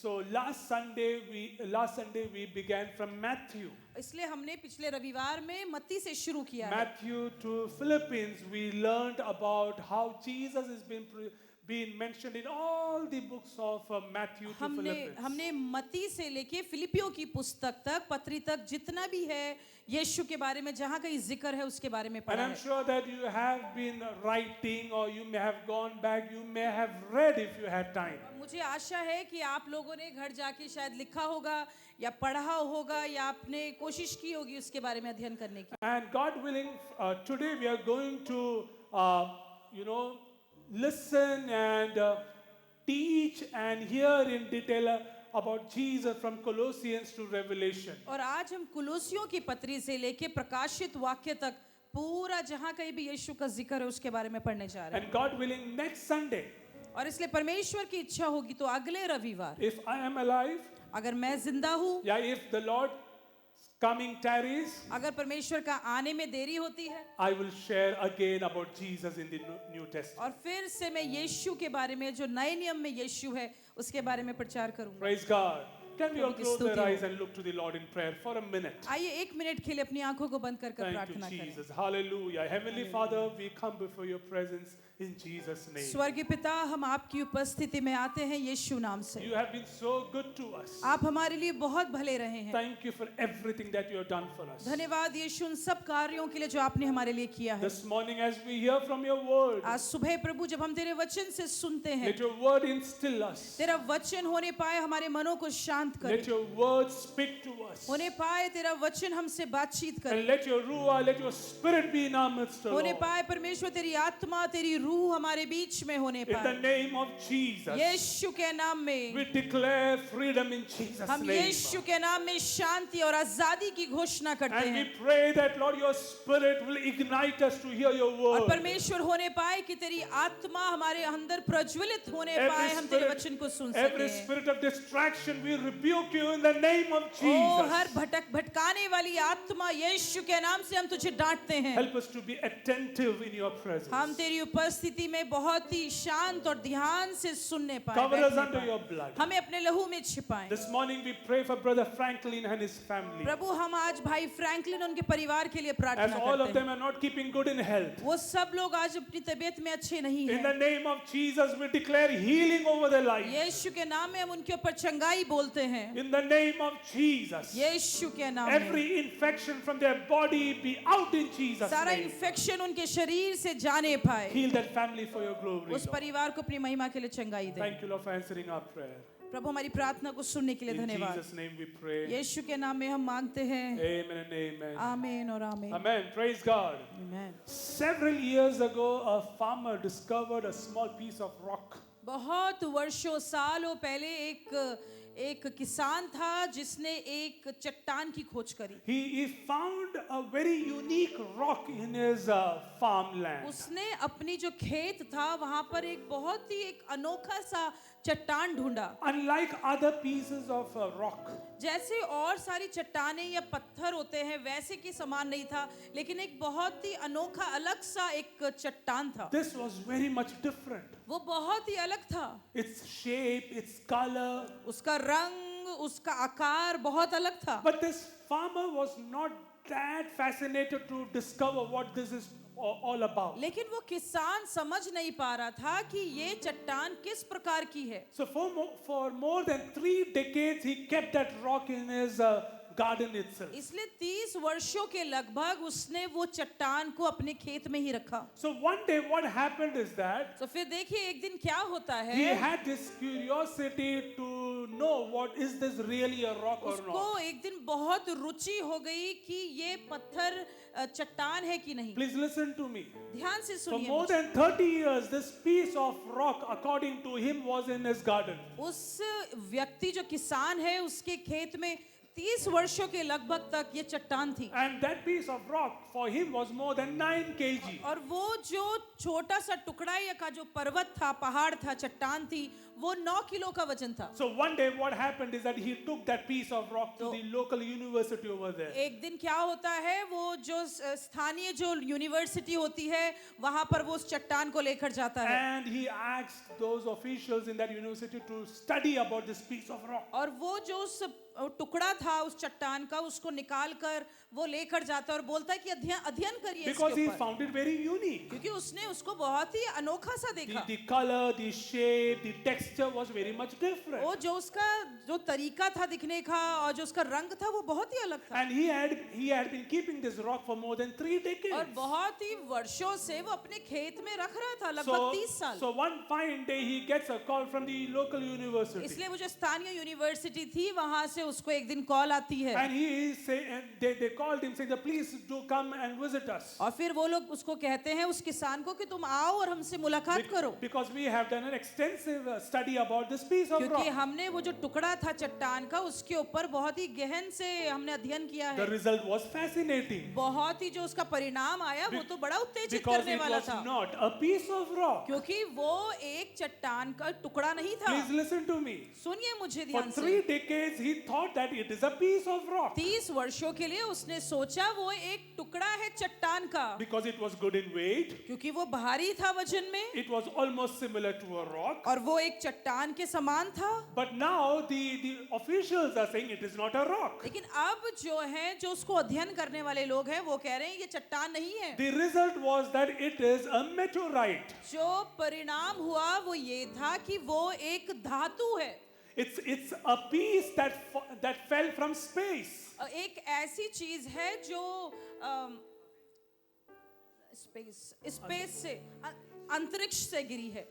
So last Sunday we began from Matthew. इसलिए हमने पिछले रविवार में मत्ती से शुरू किया है। Matthew to Philippians, we learned about how Jesus has been mentioned in all the books of Matthew to Philippians. हमने मत्ती से लेके फिलिपियों की पुस्तक तक, पत्री तक, जितना भी है यीशु के बारे में जहाँ कहीं जिक्र है उसके बारे में And पढ़ा I'm है। sure that you have been writing, or you may have gone back, you may have read if you had time. मुझे आशा है कि आप लोगों ने घर जाके शायद लिखा होगा या पढ़ा होगा या आपने कोशिश की होगी उसके बारे में अध्ययन करने की। And God willing, today we are going to, listen and teach and hear in detail about Jesus from Colossians to Revelation. और आज हम कुलुसियों की पत्री से लेके प्रकाशित वाक्य तक पूरा जहाँ कहीं भी यीशु का जिक्र है उसके बारे में पढ़ने जा रहे हैं। And God willing, next Sunday, और इसलिए परमेश्वर की इच्छा होगी तो अगले रविवार if I am alive, अगर मैं जिंदा हूँ, if the Lord coming tarries, अगर परमेश्वर का आने में देरी होती है, I will share again about Jesus in the New Testament. और फिर से मैं यीशु के बारे में जो नए नियम में यीशु है उसके बारे में प्रचार करूंगा। Praise God. Can we all प्रभु की close स्तुति our हो। eyes and look to the Lord in prayer for a minute? आइए एक मिनट के लिए अपनी आंखों को बंद कर Thank you, प्रार्थना करें। Jesus. Hallelujah. Heavenly Father, we come before your presence in Jesus' name. स्वर्गीय पिता, हम आपकी उपस्थिति में आते हैं यीशु नाम से। You have been so good to us. आप हमारे लिए बहुत भले रहे हैं। Thank you for everything that you have done for us. धन्यवाद यीशु उन सब कार्यों के लिए जो आपने हमारे लिए किया है। This morning as we hear from your word, आज सुबह प्रभु जब हम तेरे वचन से सुनते हैं, let your word instill us. तेरा वचन होने पाए हमारे मनों को शांत करे, Let your word speak to us. होने पाए तेरा वचन हमसे बातचीत करे, And let your ruah, let your spirit be in our midst, O होने Lord. पाए परमेश्वर तेरी आत्मा तेरी रूह हमारे बीच में होने In the पाए। name of Jesus, यीशु के नाम में we declare freedom in Jesus' हम name. यीशु के नाम में शांति और आजादी की घोषणा करते And we हैं। pray that, Lord, your spirit will ignite us to hear your और word. परमेश्वर होने पाए कि तेरी आत्मा हमारे अंदर प्रज्वलित होने पाए, हम तेरे वचन को सुन every सकें। spirit of distraction, we rebuke you in the name of O her Jesus. भटकाने वाली आत्मा यीशु के नाम से हम तुझे डांटते हैं। Help us to be attentive in your presence. हम तेरी उपस्थिति में बहुत ही शांत और ध्यान से सुनने पाए, Cover us बैठने under पाए। your blood. हमें अपने लहू में छिपाएं। This morning we pray for Brother Franklin and his family. प्रभु हम आज भाई फ्रैंकलिन उनके परिवार के लिए As प्रार्थना all of करते them हैं। are not keeping good in health, वो सब लोग आज अपनी तबीयत में अच्छे नहीं in the हैं। name of Jesus we declare healing over their life. यीशु के नाम में हम उनके ऊपर चंगाई बोलते हैं। In the name of Jesus, यीशु के नाम में every infection from their body be out in Jesus' सारा name. इन्फेक्शन उनके शरीर से जाने पाए। Heal that family for your glory, उस Lord. परिवार को अपनी महिमा के लिए चंगाई दे। Thank you, Lord, for answering our prayer. प्रभु हमारी प्रार्थना को सुनने के लिए In धन्यवाद। Jesus' name we pray. यीशु के नाम में हम मांगते हैं। Amen and amen. आमीन और आमीन। Amen. Praise God. आमीन। Several years ago, a farmer discovered a small piece of rock. बहुत वर्षों सालों पहले एक किसान था जिसने एक चट्टान की खोज करी। He found a very unique rock in his farmland. उसने अपनी जो खेत था वहां पर एक बहुत ही एक अनोखा सा चट्टान ढूंढा। Unlike other pieces of rock, जैसे और सारी चट्टानें या पत्थर होते हैं वैसे की समान नहीं था, लेकिन एक बहुत ही अनोखा अलग सा एक चट्टान था। this was very much different. वो बहुत ही अलग था। Its shape, its color. उसका रंग, उसका आकार बहुत अलग था। But this farmer was not that fascinated to discover what this is all about. लेकिन वो किसान समझ नहीं पा रहा था कि ये चट्टान किस प्रकार की है। So for more than 3 decades, he kept that rock in his garden itself. इसलिए 30 वर्षों के लगभग उसने वो चट्टान को अपने खेत में ही रखा। So one day what happened is that तो फिर देखिए एक दिन क्या होता he है, had this curiosity to know what is this really a rock or उसको not. एक दिन बहुत रुचि हो गई कि ये पत्थर चट्टान है कि नहीं। Please listen to me. ध्यान से For सुनिए more मुझे। than 30 years, this piece of rock, according to him, was in his garden. उस व्यक्ति जो किसान है उसके खेत में 30 वर्षों के लगभग तक ये चट्टान थी। And that piece of rock for him was more than 9 kg. और वो जो छोटा सा टुकड़ा या का जो पर्वत था, पहाड़ था, चट्टान थी, वो 9 किलो का वजन था। So one day what happened is that he took that piece of rock to the local university over there. एक दिन क्या होता है, वो जो स्थानीय जो यूनिवर्सिटी होती है वहां पर वो उस चट्टान को लेकर जाता है And he asked those officials in that university to study about this piece of rock. और वो जो उस टुकड़ा था उस चट्टान का उसको निकाल कर वो लेकर जाता है और बोलता है कि अध्ययन करिए Because इसके he ऊपर, found it very unique. क्योंकि उसने उसको बहुत ही अनोखा सा देखा। The color, the shape, the texture was very much different. वो जो उसका जो तरीका था दिखने का और जो उसका रंग था वो बहुत ही अलग था And he had been keeping this rock for more than 3 decades. और बहुत ही वर्षों से वो अपने खेत में रख रहा था, लगभग 30 साल। So one fine day he gets a call from the local university. इसलिए वो जो स्थानीय यूनिवर्सिटी थी वहां से उसको एक दिन कॉल आती है And they called him saying, please do come and visit us. और फिर वो लोग उसको कहते हैं उस किसान को कि तुम आओ और हमसे मुलाकात करो, Because we have done an extensive study about this piece of क्योंकि rock. हमने वो जो टुकड़ा था चट्टान का उसके ऊपर बहुत ही गहन से हमने अध्ययन किया The है। result was fascinating. बहुत ही जो उसका परिणाम आया वो तो बड़ा उत्तेजित Because करने it वाला was था, not a piece of rock. क्योंकि वो एक चट्टान का टुकड़ा नहीं था। Please listen to me. सुनिए मुझे For ध्यान से। 3 decades he thought that it is a piece of rock. 30 वर्षों के लिए उसने सोचा वो एक टुकड़ा है चट्टान का, Because it was good in weight. क्योंकि वो भारी था वजन में It was almost similar to a rock. और वो एक चट्टान के समान था। But now the officials are saying it is not a rock. लेकिन अब जो है जो उसको अध्ययन करने वाले लोग हैं वो कह रहे हैं ये चट्टान नहीं है। The result was that it is a meteorite. जो परिणाम हुआ वो ये था कि वो एक धातु है, It's a piece that fell from space. एक ऐसी चीज है जो स्पेस से अंतरिक्ष से गिरी है।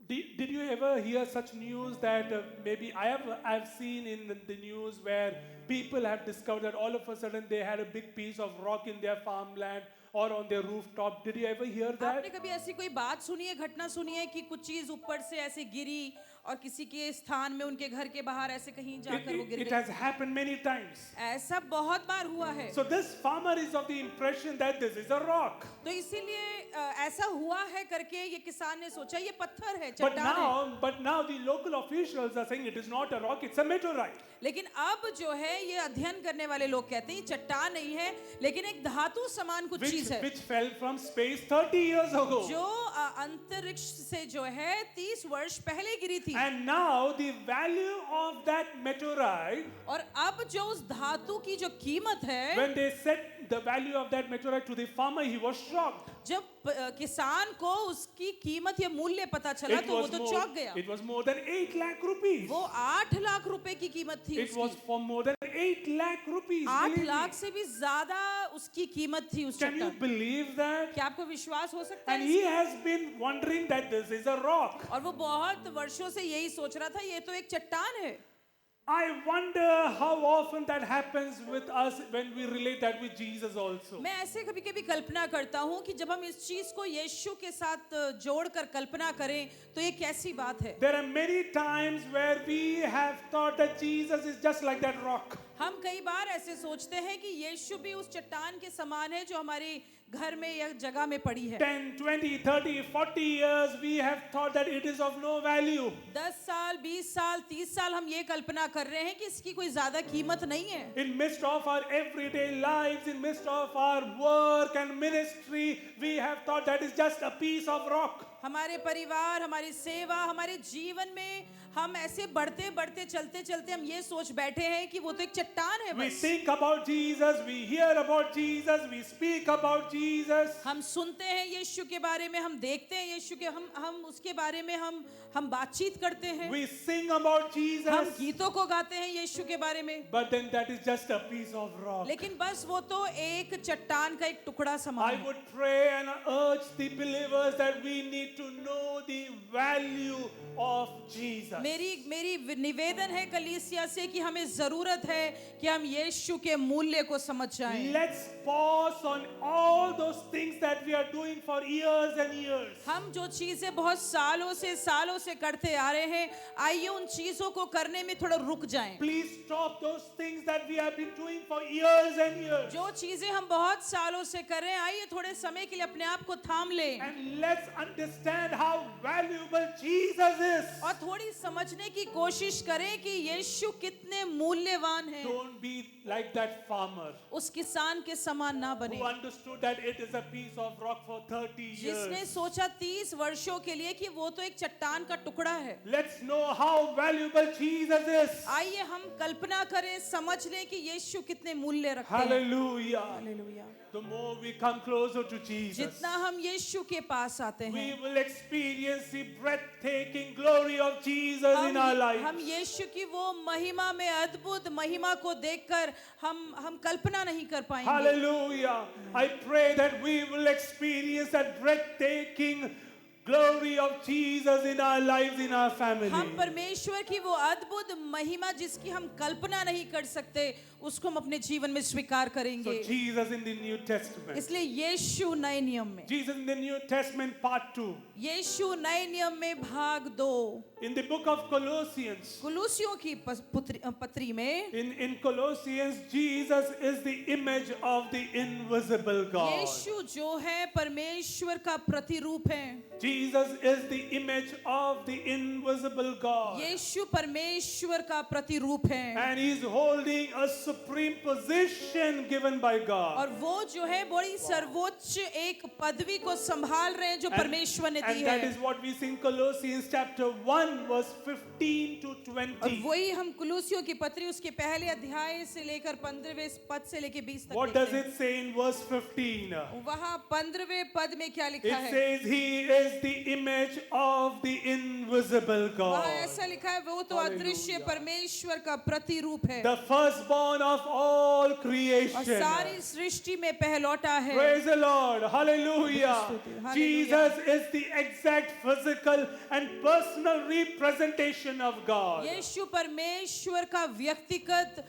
Did you ever hear such news that maybe I've seen in the news where people have discovered that all of a sudden they had a big piece of rock in their farmland or on their rooftop? Did you ever hear that? आपने कभी ऐसी कोई बात सुनी है, घटना सुनी है कि कुछ चीज ऊपर से ऐसे गिरी और किसी के स्थान में उनके घर के बाहर ऐसे कहीं जाकर वो गिर It गई? has happened many times. ऐसा बहुत बार हुआ है। So this farmer is of the impression that this is a rock. तो इसीलिए ऐसा हुआ है करके ये किसान ने सोचा ये पत्थर है, चट्टान है। But now the local officials are saying it is not a rock, it's a meteorite. लेकिन अब जो है ये अध्ययन करने वाले लोग कहते हैं ये चट्टान नहीं है लेकिन एक धातु समान कुछ चीज है Which fell from space 30 years ago. जो अंतरिक्ष से जो है 30 वर्ष पहले गिरी थी। And now the value of that meteorite, और अब जो उस धातु की जो कीमत है, when they set the value of that meteorite to the farmer, he was shocked. जब किसान को उसकी कीमत या मूल्य पता चला तो वो तो चौंक गया। It was more than 8 lakh rupees. वो 8 लाख रुपए की कीमत थी It was उसकी। for more than 8 lakh rupees. 8 believe me. Lakh से भी ज्यादा उसकी कीमत थी उस Can you चट्टान। believe that? क्या आपको विश्वास हो सकता And है he इसमें? has been wondering that this is a rock. और वो बहुत वर्षों से यही सोच रहा था ये तो एक चट्टान है। I wonder how often that happens with us when we relate that with Jesus also. मैं ऐसे कभी-कभी कल्पना करता हूँ कि जब हम इस चीज को यीशु के साथ जोड़कर कल्पना करें तो ये कैसी बात है। There are many times where we have thought that Jesus is just like that rock. हम कई बार ऐसे सोचते हैं कि यीशु भी उस चट्टान के समान है जो हमारे घर में या जगह में पड़ी है। 10, 20, 30, 40 years we have thought that it is of no value. 10 साल, 20 साल, 30 साल हम ये कल्पना कर रहे हैं कि इसकी कोई ज्यादा कीमत नहीं है। In midst of our everyday lives, in midst of our work and ministry, we have thought that is just a piece of rock. हमारे परिवार, हमारी सेवा, हमारे जीवन में हम ऐसे बढ़ते बढ़ते चलते चलते हम ये सोच बैठे हैं कि वो तो एक चट्टान है We बस। think about Jesus, we hear about Jesus, we speak about Jesus. हम सुनते हैं यीशु के बारे में, हम देखते हैं यीशु के, हम उसके बारे में हम बातचीत करते हैं, We sing about हम Jesus. गीतों को गाते हैं यीशु के बारे में, But then that is just a piece of rock. लेकिन बस वो तो एक चट्टान का एक टुकड़ा समान I है। would pray and urge the believers that we need to know the value of Jesus. मेरी निवेदन है कलीसिया से कि हमें जरूरत है कि हम यीशु के मूल्य को समझ जाएं। Let's pause on all those things that we are doing for years and years. हम जो चीजें बहुत सालों से करते आ रहे हैं, आइए उन चीजों को करने में थोड़ा रुक जाएं। Please stop those things that we have been doing for years and years. जो चीजें हम बहुत सालों से कर रहे हैं, आइए थोड़े समय के लिए अपने आप को थाम लें And let's understand understand how valuable Jesus is. और थोड़ी समझने की कोशिश करें कि यीशु कितने मूल्यवान हैं। Don't be like that farmer उस किसान के समान ना बने who understood that it is a piece of rock for 30 जिसने years. सोचा 30 वर्षों के लिए कि वो तो एक चट्टान का टुकड़ा है। Let's know how valuable Jesus is. आइए हम कल्पना करें, समझ लें कि यीशु कितने मूल्य रखते हैं। Hallelujah. Hallelujah. The more we come closer to Jesus, जितना हम यीशु के पास आते we हैं, will experience the breathtaking glory of Jesus in our हम lives. यीशु की वो महिमा में अद्भुत महिमा को देखकर हम कल्पना नहीं कर पाएंगे। Hallelujah. I pray that we will experience that breathtaking glory of Jesus in our lives, in our family. हम परमेश्वर की वो अद्भुत महिमा जिसकी हम कल्पना नहीं कर सकते, उसको हम अपने जीवन में स्वीकार So करेंगे। Jesus in the New Testament. इसलिए यीशु नए नियम में, Jesus in the New Testament part 2. यीशु नए नियम में भाग 2, In the book of Colossians. कुलूसियों की पत्री में, In Colossians, Jesus is the image of the invisible God. यीशु जो है परमेश्वर का प्रतिरूप है। Jesus is the image of the invisible God. यीशु परमेश्वर का प्रतिरूप है And he's holding a supreme position given by God. और वो जो है बड़ी सर्वोच्च एक पदवी को संभाल रहे हैं जो परमेश्वर ने दी And that है। is what we see in Colossians chapter 1 verse 15 to और 20. वही हम कुलूसियों की पत्री उसके पहले अध्याय से लेकर 15वें पद से लेकर 20 तक What देखते does हैं। it say in verse 15? वहाँ 15वें पद में क्या लिखा It है? says he is the image of the invisible वहाँ God. ऐसा लिखा है, वो तो अदृश्य परमेश्वर का प्रतिरूप है The firstborn of all और creation. सारी सृष्टि में पहलौटा है। Praise the Lord. Hallelujah. Hallelujah. Jesus is the exact physical and personal representation of God. यीशु परमेश्वर का व्यक्तिगत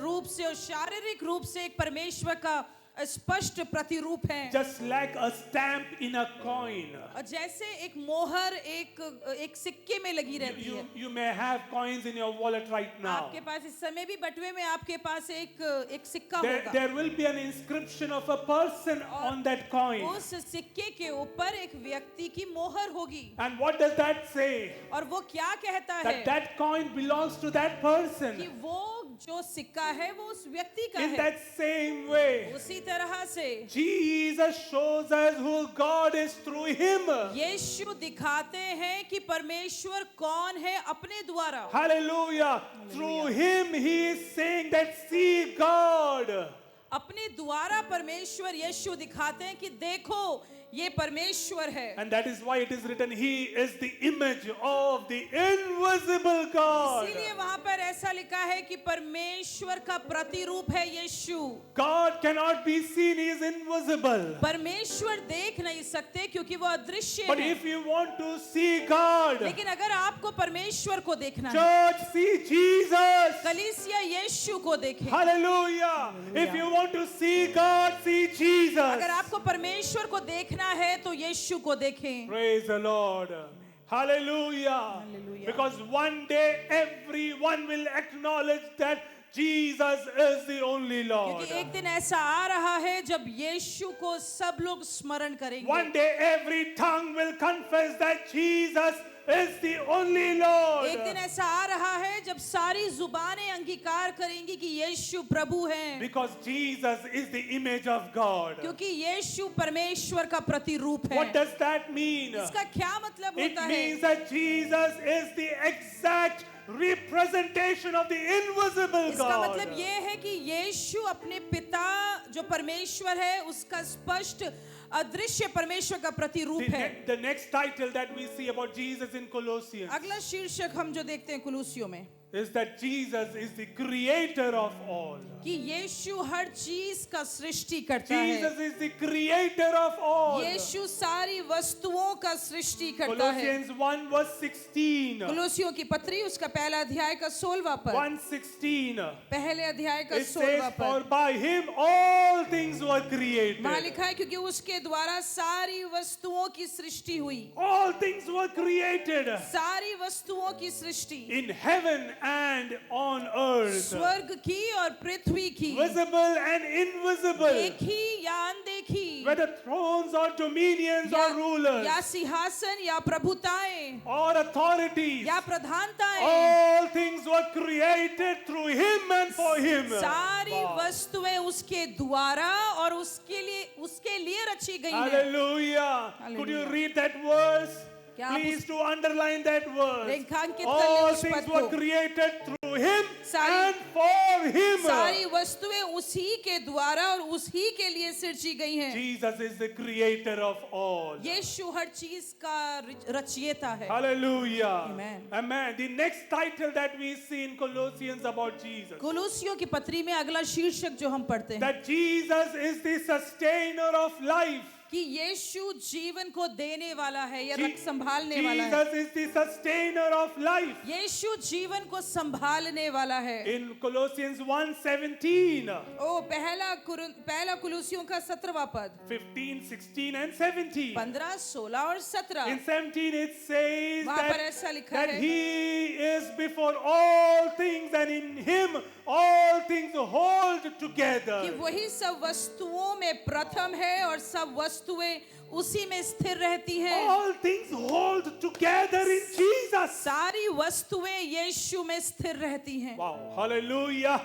रूप से और शारीरिक रूप से एक परमेश्वर का स्पष्ट प्रतिरूप है। Just like a stamp in a coin. और जैसे एक मोहर एक सिक्के में लगी रहती है। You may have coins in your wallet right now. आपके पास इस समय भी बटुए में आपके पास एक सिक्का होगा। There will be an inscription of a person on that coin. उस सिक्के के ऊपर एक व्यक्ति की मोहर होगी। And what does that say? और वो क्या कहता That है? that coin belongs to that person. कि वो जो सिक्का है वो उस व्यक्ति का In है। that same way, उसी तरह से Jesus shows us who God is through him. यीशु दिखाते हैं कि परमेश्वर कौन है अपने द्वारा। Hallelujah. Through him he is saying that see God. अपने द्वारा परमेश्वर यीशु दिखाते हैं कि देखो ये परमेश्वर है। And that is why it is written he is the image of the invisible God. इसीलिए वहां पर ऐसा लिखा है कि परमेश्वर का प्रतिरूप है यीशु। God cannot be seen, he is invisible. परमेश्वर देख नहीं सकते क्योंकि वो अदृश्य But है। if you want to see God, लेकिन अगर आपको परमेश्वर को देखना है, church, see Jesus. कलीसिया यीशु को देखे। Hallelujah. If you want to see God, see Jesus. अगर आपको परमेश्वर को देखना है तो यीशु को देखें। Praise the Lord. Hallelujah. Hallelujah. Because one day everyone will acknowledge that Jesus is the only Lord. क्योंकि एक दिन ऐसा आ रहा है जब यीशु को सब लोग स्मरण करेंगे। One day every tongue will confess that Jesus is the only Lord. एक दिन ऐसा आ रहा है जब सारी जुबानें अंगीकार करेंगी कि यीशु प्रभु हैं। Because Jesus is the image of God. क्योंकि यीशु परमेश्वर का प्रतिरूप है। What does that mean? इसका क्या मतलब It होता है? means that Jesus is the exact representation of the invisible इसका God. मतलब ये है कि यीशु अपने पिता जो परमेश्वर है उसका स्पष्ट अदृश्य परमेश्वर का प्रतिरूप है। The next title that we see about Jesus in Colossians अगला शीर्षक हम जो देखते हैं कुलूसियों में is that Jesus is the creator of all. कि यीशु हर चीज का सृष्टि करता है। Jesus is the creator of all. यीशु सारी वस्तुओं का सृष्टि करता है। Colossians 1 verse 16. कुलूसियों की पत्री उसका पहला अध्याय का 16वां पद। 1:16. पहले अध्याय का It 16वां says, for पद। by him all things were created. वहां लिखा है क्योंकि उसके द्वारा सारी वस्तुओं की सृष्टि हुई। All things were created सारी वस्तुओं की सृष्टि in heaven and on earth, स्वर्ग की और पृथ्वी की, visible and invisible, देखी या अनदेखी, whether thrones or dominions or rulers या सिंहासन या प्रभुताएं or authorities, या प्रधानताएं, all things were created through him and for him. सारी Wow. वस्तुएं उसके द्वारा और उसके लिए रची गई हैं। Hallelujah. Could you Hallelujah. read that verse? क्या आप Please to underline that verse. रेखांकित कर ले All उस things पद were को। created through him सारी- and for him. सारी वस्तुएं उसी के द्वारा और उसी के लिए सृजी गई हैं। Jesus is the creator of all. यीशु हर चीज का रचयिता है। Hallelujah. Amen. Amen. The next title that we see in Colossians about Jesus, कुलुसियों की पत्री में अगला शीर्षक जो हम पढ़ते हैं that Jesus is the sustainer of life. कि यीशु जीवन को देने वाला है या रख संभालने वाला है। Jesus is the sustainer of life. यीशु जीवन को संभालने वाला है। In Colossians 1:17, ओ पहला कुलुसियों का 17वां पद 15, 16 and 17. 15, 16 और 17 In 17 it says वहाँ पर ऐसा लिखा that है he is before all things and in him all things hold together. कि वही सब वस्तुओं में प्रथम है और सब वस्तुएं उसी में स्थिर रहती हैं। All things hold together in Jesus. सारी वस्तुएं यीशु में स्थिर रहती हैं। Wow, hallelujah.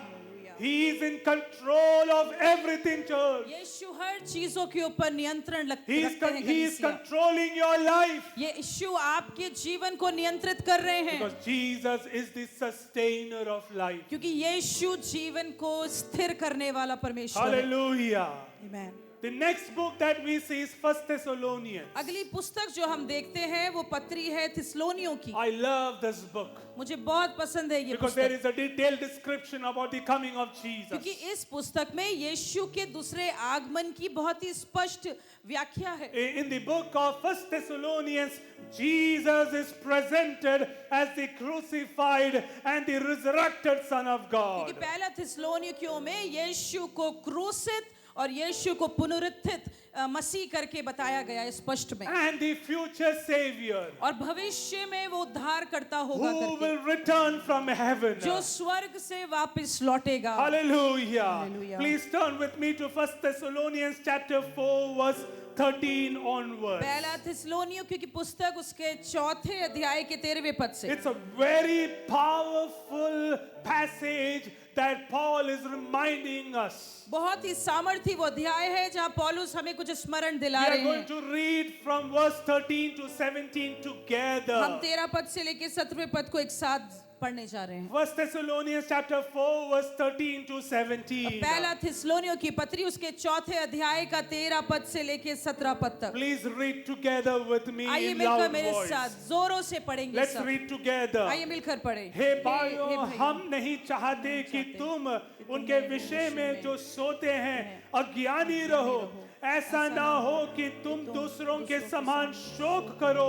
He is in control of everything, church. यीशु हर चीजों के ऊपर नियंत्रण रखते He हैं is कलीसिया। controlling your life. यीशु आपके जीवन को नियंत्रित कर रहे हैं Because Jesus is the sustainer of life. क्योंकि यीशु जीवन को स्थिर करने वाला परमेश्वर है। Hallelujah. Amen. The next book that we see is 1 Thessalonians. अगली पुस्तक जो हम देखते हैं वो पत्री है थिस्सलुनियों की। I love this book मुझे बहुत पसंद है ये because there पुस्तक is a detailed description about the coming of Jesus. क्योंकि इस पुस्तक में यीशु के दूसरे आगमन की बहुत ही स्पष्ट व्याख्या है। In the book of 1 Thessalonians, Jesus is presented as the crucified and the resurrected Son of God. क्योंकि पहला थिस्सलुनियों में यीशु को क्रूसित और यीशु को पुनरुत्थित मसीह करके बताया गया स्पष्ट में। And the future Savior और भविष्य में वो उद्धार करता होगा who करके will return from heaven. जो स्वर्ग से वापस लौटेगा। Hallelujah. Hallelujah. Please turn with me to 1 Thessalonians chapter 4 verse 13 onwards. पहला थिस्सलुनियों की पुस्तक उसके 4थे अध्याय के 13वें पद से। It's a very powerful passage that Paul is reminding us. बहुत ही सामर्थी वो अध्याय है जहाँ पौलुस हमें कुछ स्मरण We दिला are रहे going हैं। to read from verse 13 to 17 together. हम 13 पद से लेकर 17वें पद को एक साथ पढ़ने जा रहे हैं। 1 Thessalonians chapter 4 verse 13 to 17. पहला थिस्सलुनियों की पत्री उसके 4थे अध्याय का 13 पद से लेकर 17 पद तक। Please read together with me आइए in मिलकर loud मेरे voice. साथ जोरों से पढ़ेंगे Let's सब। read together. आइए मिलकर पढ़ें। हे भाइयों, भाइयों, हम नहीं चाहते कि तुम उनके विषय में जो सोते हैं अज्ञानी रहो। ऐसा ना हो कि तुम दूसरों के समान शोक करो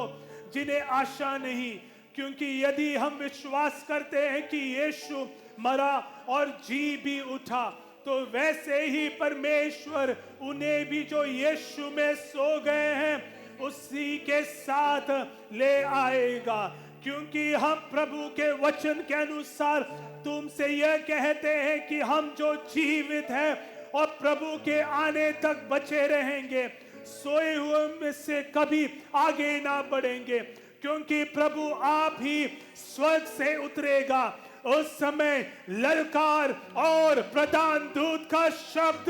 जिन्हें आशा नहीं, क्योंकि यदि हम विश्वास करते हैं कि यीशु मरा और जी भी उठा, तो वैसे ही परमेश्वर उन्हें भी जो यीशु में सो गए हैं उसी के साथ ले आएगा। क्योंकि हम प्रभु के वचन के अनुसार तुमसे यह कहते हैं कि हम जो जीवित हैं और प्रभु के आने तक बचे रहेंगे, सोए हुए में से कभी आगे ना बढ़ेंगे, क्योंकि प्रभु आप ही स्वर्ग से उतरेगा। उस समय ललकार और प्रधान दूत का शब्द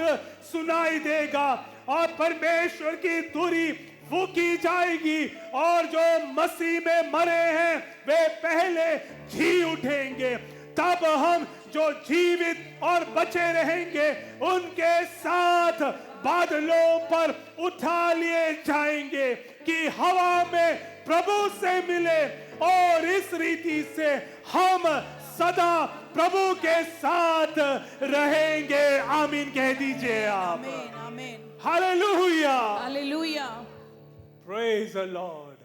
सुनाई देगा और परमेश्वर की तुरी फूकी जाएगी और जो मसीह में मरे हैं वे पहले जी उठेंगे। तब हम जो जीवित और बचे रहेंगे उनके साथ बादलों पर उठा लिए जाएंगे कि हवा में प्रभु से मिले और इस रीति से हम सदा प्रभु के साथ रहेंगे। आमीन कह दीजिए आप। आमीन आमीन। Hallelujah. Hallelujah. Praise the Lord.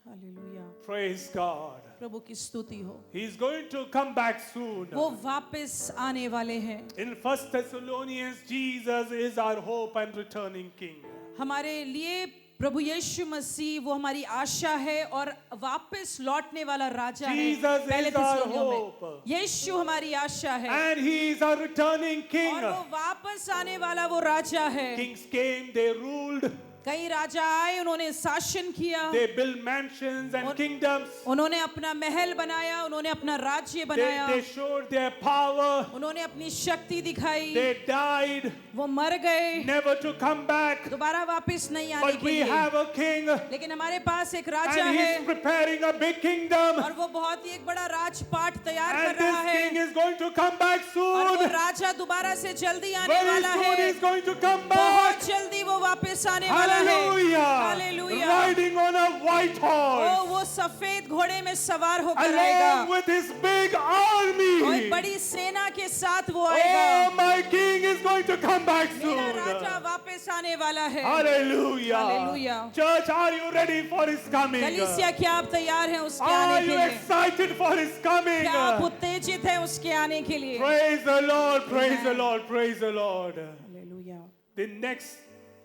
Hallelujah. Praise God. प्रभु की स्तुति हो। He is going to come back soon. वो वापस आने वाले हैं। In 1 Thessalonians, Jesus is our hope and returning King. हमारे लिए प्रभु यीशु मसीह वो हमारी आशा है और वापस लौटने वाला राजा है। Jesus पहले is our थिस्सलुनियों में hope. यीशु हमारी आशा है And he is a returning king. और वो वापस आने वाला वो राजा है। Kings came, they ruled, कई राजा आए, उन्होंने शासन किया, they built mansions and kingdoms. उन्होंने अपना महल बनाया, उन्होंने अपना राज्य बनाया, They showed their power. उन्होंने अपनी शक्ति दिखाई, They died, वो मर गए, never to come back. दोबारा वापस नहीं आने But के we लिए। have a king, लेकिन हमारे पास एक राजा and है he's preparing a big kingdom. और वो बहुत ही एक बड़ा राजपाट तैयार And कर रहा this है king is going to come back और वो soon. राजा दोबारा से जल्दी आने Very वाला soon है, he's going to come back. बहुत जल्दी वो वापस आने वाला है। Hallelujah. Hallelujah. Riding on a white O horse. वो सफेद घोड़े में सवार होकर आएगा Along with his big और army. एक बड़ी सेना के साथ वो Oh, आएगा। my king is going to come back मेरा राजा soon. वापस आने वाला है। Hallelujah. Hallelujah. Church, are you ready for his coming? कलीसिया क्या आप तैयार हैं उसके Are आने you के लिए? excited for his coming? क्या आप उत्तेजित हैं उसके आने के लिए? Praise the Lord, praise the Amen. Lord, praise the Lord. Hallelujah. The next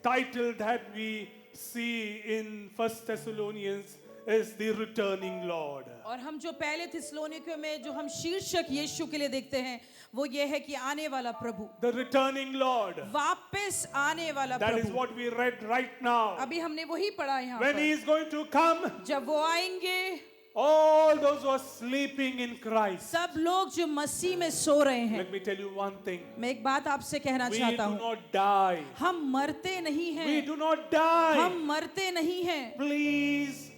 title that we see in 1 Thessalonians is the returning Lord. और हम जो पहले थिस्सलुनीकियों में जो हम शीर्षक यीशु के लिए देखते हैं वो ये है कि आने वाला प्रभु, The returning Lord. वापस आने वाला That is Prabhu. what we read right now. अभी हमने वही पढ़ा यहाँ When he पर। is going to come, जब वो आएंगे, all those who are sleeping in Christ. सब लोग जो मसीह में सो रहे हैं। Let me tell you one thing. मैं एक बात आपसे कहना We चाहता do हूँ, not die. हम मरते नहीं We हैं, do not die. हम मरते नहीं हैं। Please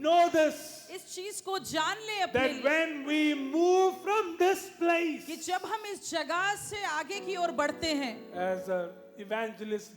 know this. इस चीज को जान ले अपने That लिए when we move from this place, कि जब हम इस जगह से आगे की ओर बढ़ते हैं, as evangelist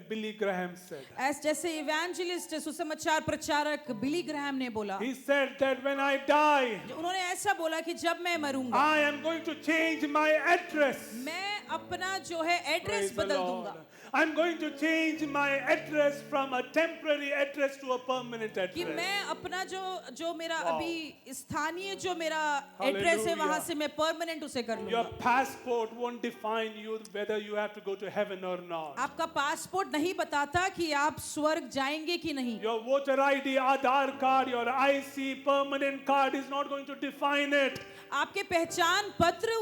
Billy Graham said, जैसे इवेंजलिस्ट सुसमाचार प्रचारक बिली ग्रैहम ने बोला, he said that when I die, उन्होंने ऐसा बोला कि जब मैं मरूंगा I am going to change my address. मैं अपना जो है Praise एड्रेस the बदल Lord. दूंगा, I'm going to change my address from a temporary address to a permanent कि address. मैं अपना जो मेरा Wow. अभी स्थानीय जो मेरा एड्रेस है वहां Hallelujah. से मैं परमानेंट उसे कर Your लूंगा। passport won't define you whether you have to go to heaven or not. आपका पासपोर्ट नहीं बताता कि आप स्वर्ग जाएंगे कि नहीं। Your voter ID, Aadhaar card, your IC permanent card is not going to define it. आपके पहचान पत्र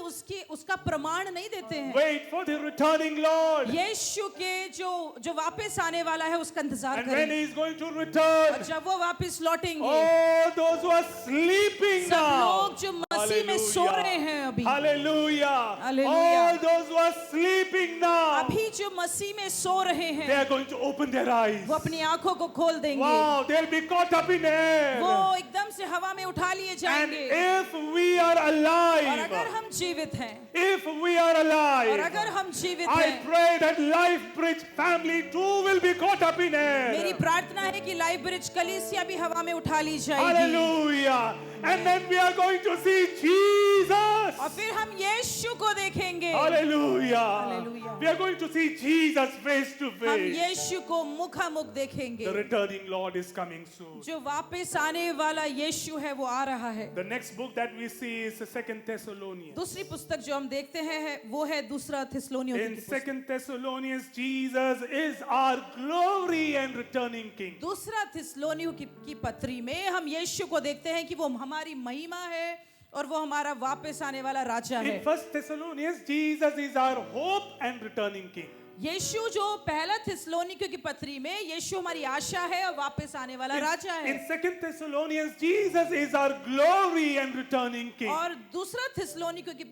उसका प्रमाण नहीं देते हैं। Wait for the returning Lord. यीशु के जो वापस आने वाला है उसका इंतजार And when करें he is going to और return, जब वो वापस लौटेंगे, all those who are sleeping सब now. लोग जो मसीह में सो रहे हैं अभी, Hallelujah. Hallelujah. All those who are sleeping now, अभी जो मसीह में सो रहे they हैं, are going to open their eyes. वो अपनी आंखों को खोल देंगे, Wow, they'll be caught up in air. वो एकदम से हवा में उठा लिए And जाएंगे। if we are और alive, अगर हम जीवित हैं, if we are और alive, अगर हम जीवित I हैं, pray that Life Bridge family too will be caught up in मेरी air. प्रार्थना है कि लाइफ ब्रिज कलीसिया भी हवा में उठा ली जाएगी Hallelujah. And then we are going to see Jesus. और फिर हम यीशु को देखेंगे। Hallelujah. Hallelujah. We are going to see Jesus face to हम face. यीशु को मुखामुख देखेंगे। The returning Lord is coming soon. जो वापस आने वाला यीशु है वो आ रहा है। The next book that we see is 2 Thessalonians. दूसरी पुस्तक जो हम देखते हैं वो है दूसरा थिस्सलुनियों In की पुस्तक। 2 Thessalonians, Jesus is our glory and returning King. दूसरा थिस्सलुनियों की पत्री में हम यीशु को देखते हैं कि वो हमारी महिमा है और वो हमारा वापस आने वाला राजा है। In 1 Thessalonians, Jesus is our hope and returning King. यीशु जो पहला थिस्सलुनीकियों की पत्री में यीशु हमारी आशा है और वापस आने वाला राजा है। In 2 Thessalonians, Jesus is our glory and returning King. और दूसरा थिस्सलुनीकियों की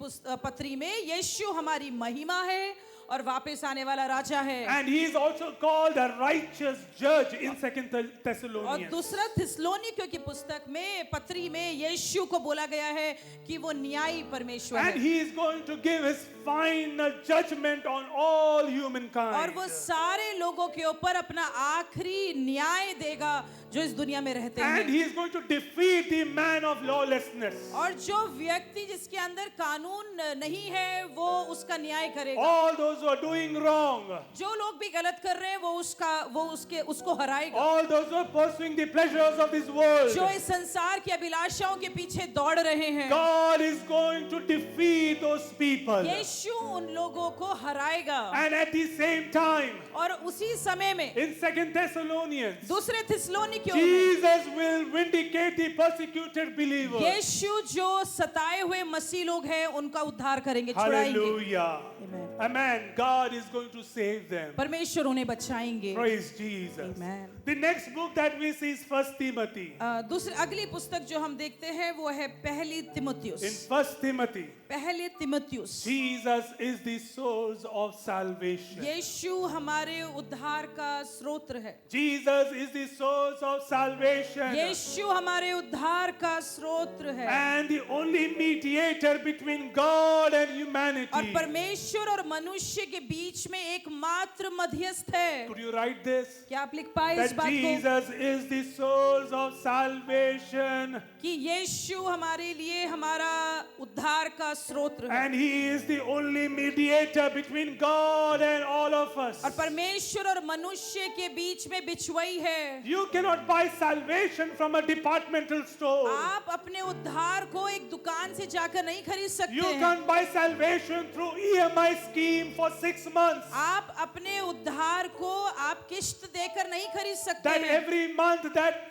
पत्री में यीशु हमारी महिमा है और वापस आने वाला राजा है। And he is also called a righteous judge in 2 और Thessalonians. दूसरा थिस्सलुनीकियों की पुस्तक में पत्री में यीशु को बोला गया है कि वो न्यायी परमेश्वर And है he is going to give his final judgment on all और humankind. वो सारे लोगों के ऊपर अपना आखिरी न्याय देगा जो इस दुनिया में रहते And हैं। he is going to defeat the man of lawlessness. और जो व्यक्ति जिसके अंदर कानून नहीं है वो उसका न्याय करेगा। All those who are doing wrong. जो लोग भी गलत कर रहे हैं उसको हराएगा। All those who are pursuing the pleasures of this world. जो इस संसार की अभिलाषाओं के पीछे दौड़ रहे हैं, God is going to defeat those people. यीशु उन लोगों को हराएगा। And at the same time, और उसी समय में in 2 Thessalonians, दूसरे थिस्सलुनीकियों में Jesus will vindicate the persecuted believers. यीशु जो सताए हुए मसीह लोग हैं उनका उद्धार करेंगे, छुड़ाएंगे। Hallelujah. Amen. Amen. God is going to save them. परमेश्वर उन्हें बचाएंगे। Praise Jesus. Amen. The next book that we see is 1 Timothy. दूसरी अगली पुस्तक जो हम देखते हैं वो है पहली In तिमुथियुस। 1 Timothy, पहले तिमुथियुस। Jesus is the source of salvation. यीशु हमारे उद्धार का स्रोत है। Jesus is the source of salvation. यीशु हमारे उद्धार का स्रोत है And the only mediator between God and और humanity. परमेश्वर और मनुष्य के बीच में एकमात्र मध्यस्थ है। Could you write this? क्या आप लिख पाए इस That बात को Jesus is the source of salvation. कि यीशु हमारे लिए हमारा उद्धार का स्रोत है And he is the only mediator between God and all of us. और परमेश्वर और मनुष्य के बीच में बिछुआई है। You cannot buy salvation from a departmental store. आप अपने उद्धार को एक दुकान से जाकर नहीं खरीद सकते You हैं। can't buy salvation through EMI scheme for 6 months. आप अपने उद्धार को आप किश्त देकर नहीं खरीद सकते That हैं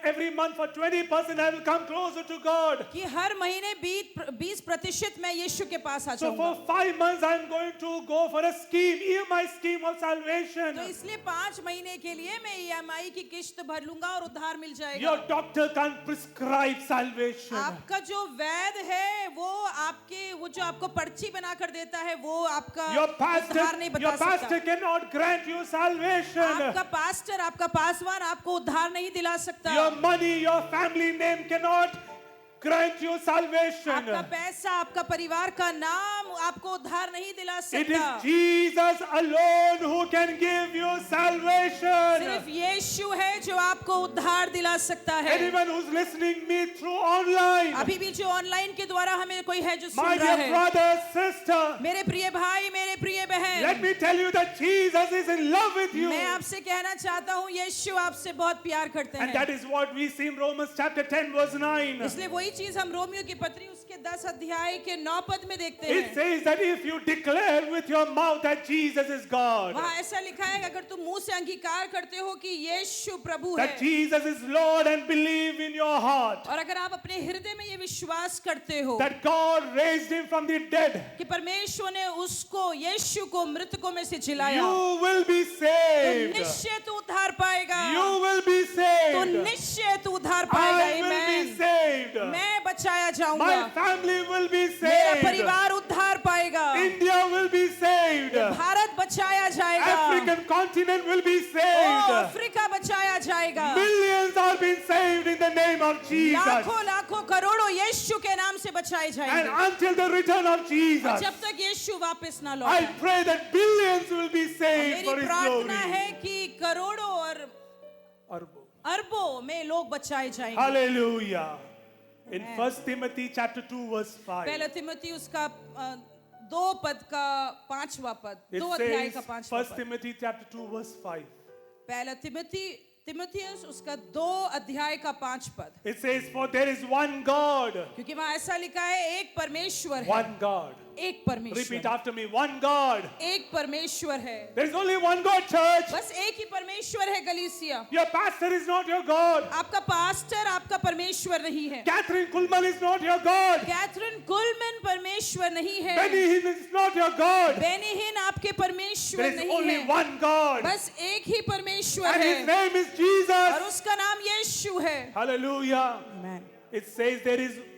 every month for 20% I will come closer to God. कि हर महीने 20% मैं यीशु के पास आ So जाऊंगा। for 5 months I am going to go for a scheme, EMI scheme of salvation. तो इसलिए 5 महीने के लिए मैं EMI की किश्त भर लूंगा और उद्धार मिल जाएगा। Your doctor can't prescribe salvation. आपका जो वैद्य है वो जो आपको पर्ची बना कर देता है वो आपका Your उद्धार नहीं बता pastor सकता। cannot grant you salvation. आपका पास्टर आपका पासवान आपको उद्धार नहीं दिला सकता। Your money, your family name cannot grant you salvation. आपका पैसा आपका परिवार का नाम आपको उद्धार नहीं दिला It is सकता। Jesus alone who can give you salvation. सिर्फ यीशु है जो आपको उद्धार दिला सकता है। Anyone who's listening me through online, अभी भी जो ऑनलाइन के द्वारा हमें कोई है जो सुन my रहा dear है, brother, sister, मेरे प्रिय भाई मेरे प्रिय let बहन, me tell you that Jesus is in love with you. मैं आपसे कहना चाहता हूँ यीशु आपसे बहुत प्यार करते And हैं। that is what we see in Romans chapter 10 verse 9. इसलिए वही चीज हम रोमियो की पत्री उसके 10 अध्याय के 9 पद में देखते It हैं। says that if you declare with your mouth that Jesus is God, वहाँ ऐसा लिखा है कि अगर तुम मुंह से अंगीकार करते हो कि यीशु प्रभु that है Jesus is Lord and believe in your heart और अगर आप अपने हृदय में ये विश्वास करते हो that God raised him from the dead, कि परमेश्वर ने उसको यीशु को मृतकों में से जिलाया, you will be तो saved. निश्चय तू उद्धार पाएगा। You will be तो saved. निश्चय तू उद्धार पाएगा। I will be आमीन। saved. मैं बचाया जाऊंगा। My family will be मेरा saved. परिवार उद्धार पाएगा। India will be saved. Bharat बचाया जाएगा। African continent will be uh, saved. Africa बचाया जाएगा। Millions are being saved in the name of Jesus. लाखों लाखों करोड़ों यीशु के नाम से बचाए And जाएंगे। until the return of Jesus, जब तक यीशु वापस ना I लौटे। pray that billions will be saved for मेरी His प्रार्थना glory. है कि करोड़ों और अरबों में लोग बचाए जाएंगे। Hallelujah. In Amen. 1 Timothy chapter 2 verse 5, पहले तिमोथी उसका 2 पद का 5वां पद, it 2 अध्याय says, का 5वां 1 पद। Timothy chapter 2 verse 5, पहला तिमोथियस उसका 2 अध्याय का 5 पद, it says, for there is one God, क्योंकि वहां ऐसा लिखा है एक परमेश्वर है। one God. एक Repeat परमेश्वर, after me, one God. एक परमेश्वर है। There is only one God, church. बस एक ही परमेश्वर है गलीसिया। Your pastor is not your God. आपका पास्टर आपका परमेश्वर नहीं है। Catherine Kuhlman is not your God. Catherine Kuhlman परमेश्वर नहीं है। Benny Hinn is not your God. Beni हिन आपके परमेश्वर There is नहीं only है। one God. बस एक ही परमेश्वर And His है name is और Jesus. उसका नाम यीशु है। Hallelujah. Amen. It says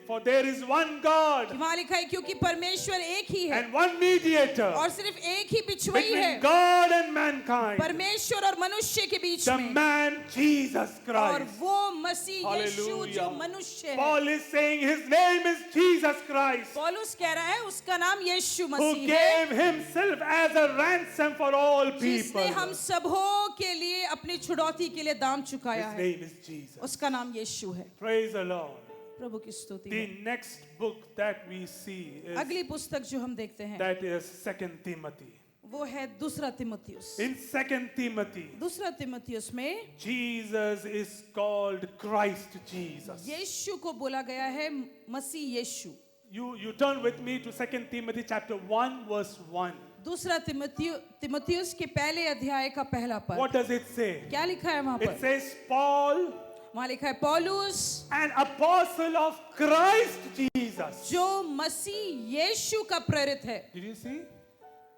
for there is one God वहाँ लिखा है क्योंकि परमेश्वर एक ही है and one mediator और सिर्फ एक ही बिछुआई between है God and mankind, परमेश्वर और मनुष्य के बीच the में, man Jesus और Christ. वो मसीह यीशु Hallelujah. जो मनुष्य है। Paul is saying his name is Jesus Christ, पौलुस कह रहा है उसका नाम यीशु who मसीह है, gave himself as a ransom for all people. जिसने हम सबों के लिए अपनी छुड़ौती के लिए दाम चुकाया His है। name is Jesus. उसका नाम यीशु है। Praise the Lord. प्रभु की स्तुति है। The next book that we see is अगली पुस्तक जो हम देखते हैं that is 2 Timothy. वो है दूसरा तिमुथियुस। In 2 Timothy, दूसरा तिमुथियुस में Jesus is called Christ Jesus. यीशु को बोला गया है मसीह यीशु। You turn with me to 2 Timothy chapter 1 verse 1. दूसरा तिमुथियुस के पहले अध्याय का पहला पद। What does it say? क्या लिखा है वहां It पर? says, Paul, वहां लिखा है पौलुस, an apostle of Christ Jesus. जो मसीह यीशु का प्रेरित है। Did you see?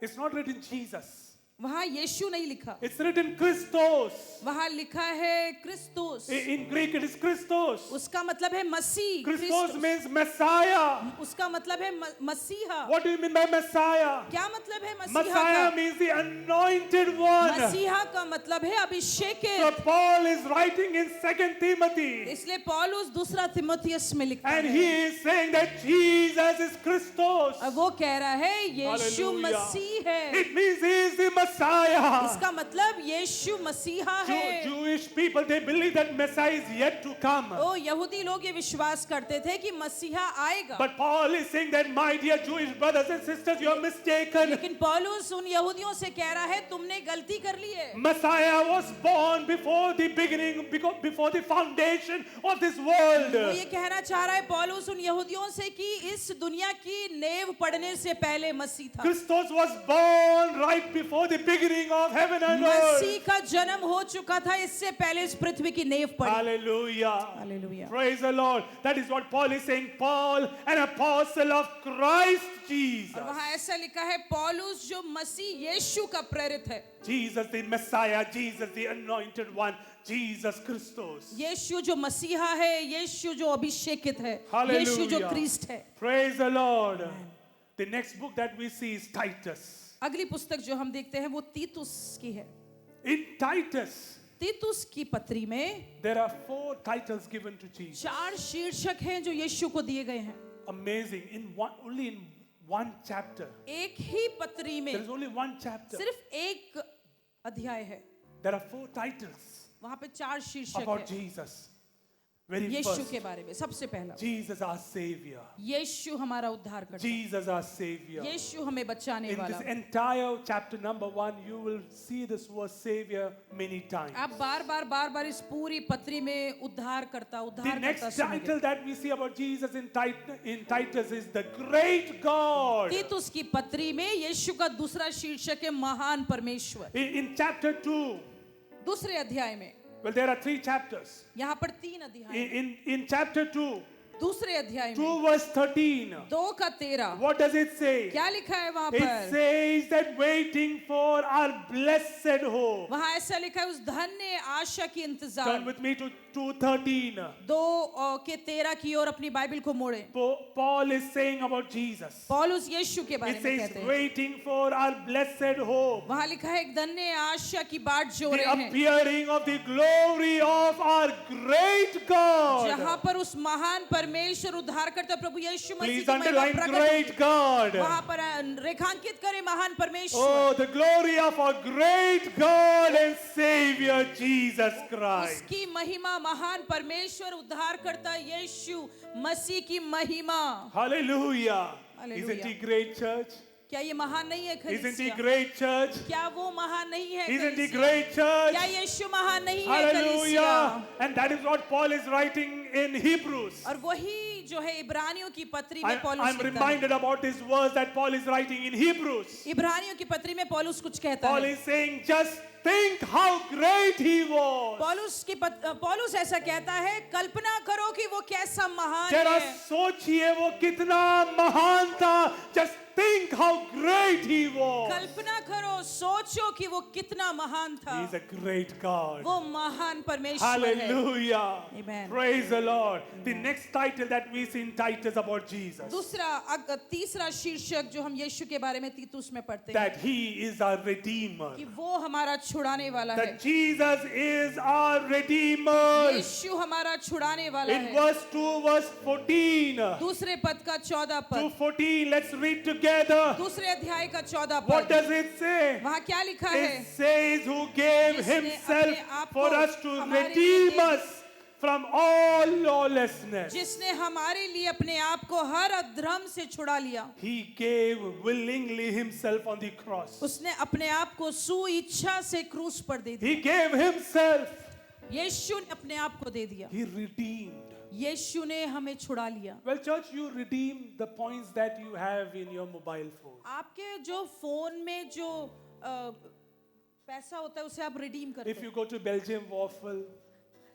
It's not written Jesus. वहां यीशु नहीं लिखा, It's written Christos. वहां लिखा है क्रिस्तोस। In Greek it is Christos. उसका मतलब है मसीह। Christos means Messiah. उसका मतलब है मसीहा। What do you mean by Messiah? क्या मतलब है मसीहा Messiah का? means the anointed one. मसीहा का मतलब है So अभिषेकित। Paul is writing in 2 Timothy, इसलिए पौलुस दूसरा तिमुथियुस में लिखता and है, he is saying that Jesus is Christos. और वो कह रहा है यीशु Hallelujah. मसीह है। It means he is the Messiah. इसका मतलब यीशु मसीहा है। Jewish people, they believe that Messiah is yet to come. ओ यहूदी लोग ये विश्वास करते थे कि मसीहा आएगा। But Paul is saying that, my dear Jewish brothers and sisters, you are mistaken. लेकिन पौलुस उन यहूदियों से कह रहा है तुमने गलती कर ली है। Messiah was born before the beginning, before the foundation of this world. वो ये कहना चाह रहा है पौलुस उन यहूदियों से कि इस दुनिया की नींव पड़ने से पहले मसीह था। Christos was born right before the beginning of heaven and earth. मसीह का जन्म हो चुका था, इससे पहले इस पृथ्वी की नींव पड़ी। Hallelujah. Hallelujah. Praise the Lord. That is what Paul is saying. Paul, an apostle of Christ Jesus. और वहाँ ऐसा लिखा है पौलुस जो मसीह यीशु का प्रेरित है। Jesus the Messiah, Jesus the anointed one, Jesus Christos. यीशु जो मसीहा है, यीशु जो अभिषेकित है, Hallelujah. यीशु जो क्रिस्ट है। Praise the Lord. The next book that we see is Titus. अगली पुस्तक जो हम देखते हैं वो तीतुस की है। In Titus, तीतुस की पत्री में there are 4 titles given to Jesus. 4 शीर्षक हैं जो यीशु को दिए गए हैं। Amazing. Only in one chapter. एक ही पत्री में There is only one chapter. सिर्फ एक अध्याय है, There are 4 titles वहां पे 4 शीर्षक about है Jesus. Very यीशु first, के बारे में। सबसे पहला Jesus our Savior. यीशु हमारा उद्धार करता है, Jesus our Savior. यीशु हमें बचाने In वाला। this entire chapter number 1, you will see this word Savior many times. आप बार बार इस पूरी पत्री में उद्धार करता The उद्धार करता next सुनेंगे। title that we see about Jesus in Titus is the Great God. तीतुस की पत्री में यीशु का दूसरा शीर्षक है महान परमेश्वर। In chapter 2, दूसरे अध्याय में, well, there are 3 chapters. यहाँ पर 3 अध्याय हैं। In chapter 2, दूसरे अध्याय 2 में verse 13, 2 का 13 what does it say? क्या लिखा है वहां It पर? says that waiting for our blessed hope. वहां ऐसा लिखा है उस धन्य आशा की Turn इंतजार। with me to 2:13. 2 के 13 की ओर अपनी बाइबल को मोड़े। Paul is saying about Jesus. पौलुस यीशु के बारे It में says कहते हैं। waiting for our blessed hope. वहां लिखा है एक धन्य आशा की बाट जो The रहे हैं, appearing of the glory of our great God. जहां पर उस महान परमेश्वर उद्धार करता प्रभु यीशु मसीह Please की महिमा underline प्रकट great होगी। God. वहां पर रेखांकित करें महान परमेश्वर। Oh, the glory of our great God and Savior Jesus Christ. उसकी महिमा, महान परमेश्वर उद्धार करता यीशु मसीह की महिमा। Hallelujah. Hallelujah. Isn't he great, church? क्या ये महान नहीं है Isn't he कलीसिया? great, church? क्या वो महान नहीं है Isn't he कलीसिया? great, church? क्या यीशु महान नहीं है कलीसिया? Hallelujah. And that is what Paul is writing in Hebrews. और वही जो है इब्रानियों की पत्री में पौलुस I'm लिखता है। reminded about this verse that Paul is writing in Hebrews. इब्रानियों की पत्री में पौलुस कुछ कहता Paul है। is saying, just think how great he was. पौलुस ऐसा कहता है, कल्पना करो कि वो कैसा महान जरा है। सोचिए वो कितना महान था. Just think how great he was. कल्पना करो, सोचो कि वो कितना महान था। He is a great God. वो महान परमेश्वर है। Hallelujah. Amen. Praise the Lord. The next title that we see in Titus about Jesus, तीसरा शीर्षक जो हम यीशु के बारे में तीतुस में पढ़ते हैं that he is our redeemer. कि वो हमारा छुड़ाने वाला है। That Jesus is our redeemer. यीशु हमारा छुड़ाने वाला In है। verse 2, verse 14. दूसरे पद का 14 पद, 2:14, let's read together. दूसरे अध्याय का 14 What पद, does it say? वहाँ क्या लिखा है? It says, who gave जिसने himself अपने आप for को us to हमारे redeem लिए us from all lawlessness. जिसने हमारे लिए अपने आप को हर अधर्म से छुड़ा लिया। He gave willingly himself on the cross. उसने अपने आप को सुइच्छा से क्रूस पर दे दिया। He gave himself. यीशु ने अपने आप को दे दिया। He redeemed. यीशु ने हमें छुड़ा लिया। Well, church, you redeem the points that you have in your mobile phone. आपके जो फोन में जो पैसा होता है उसे आप रिडीम करते If हैं। you go to Belgium Waffle,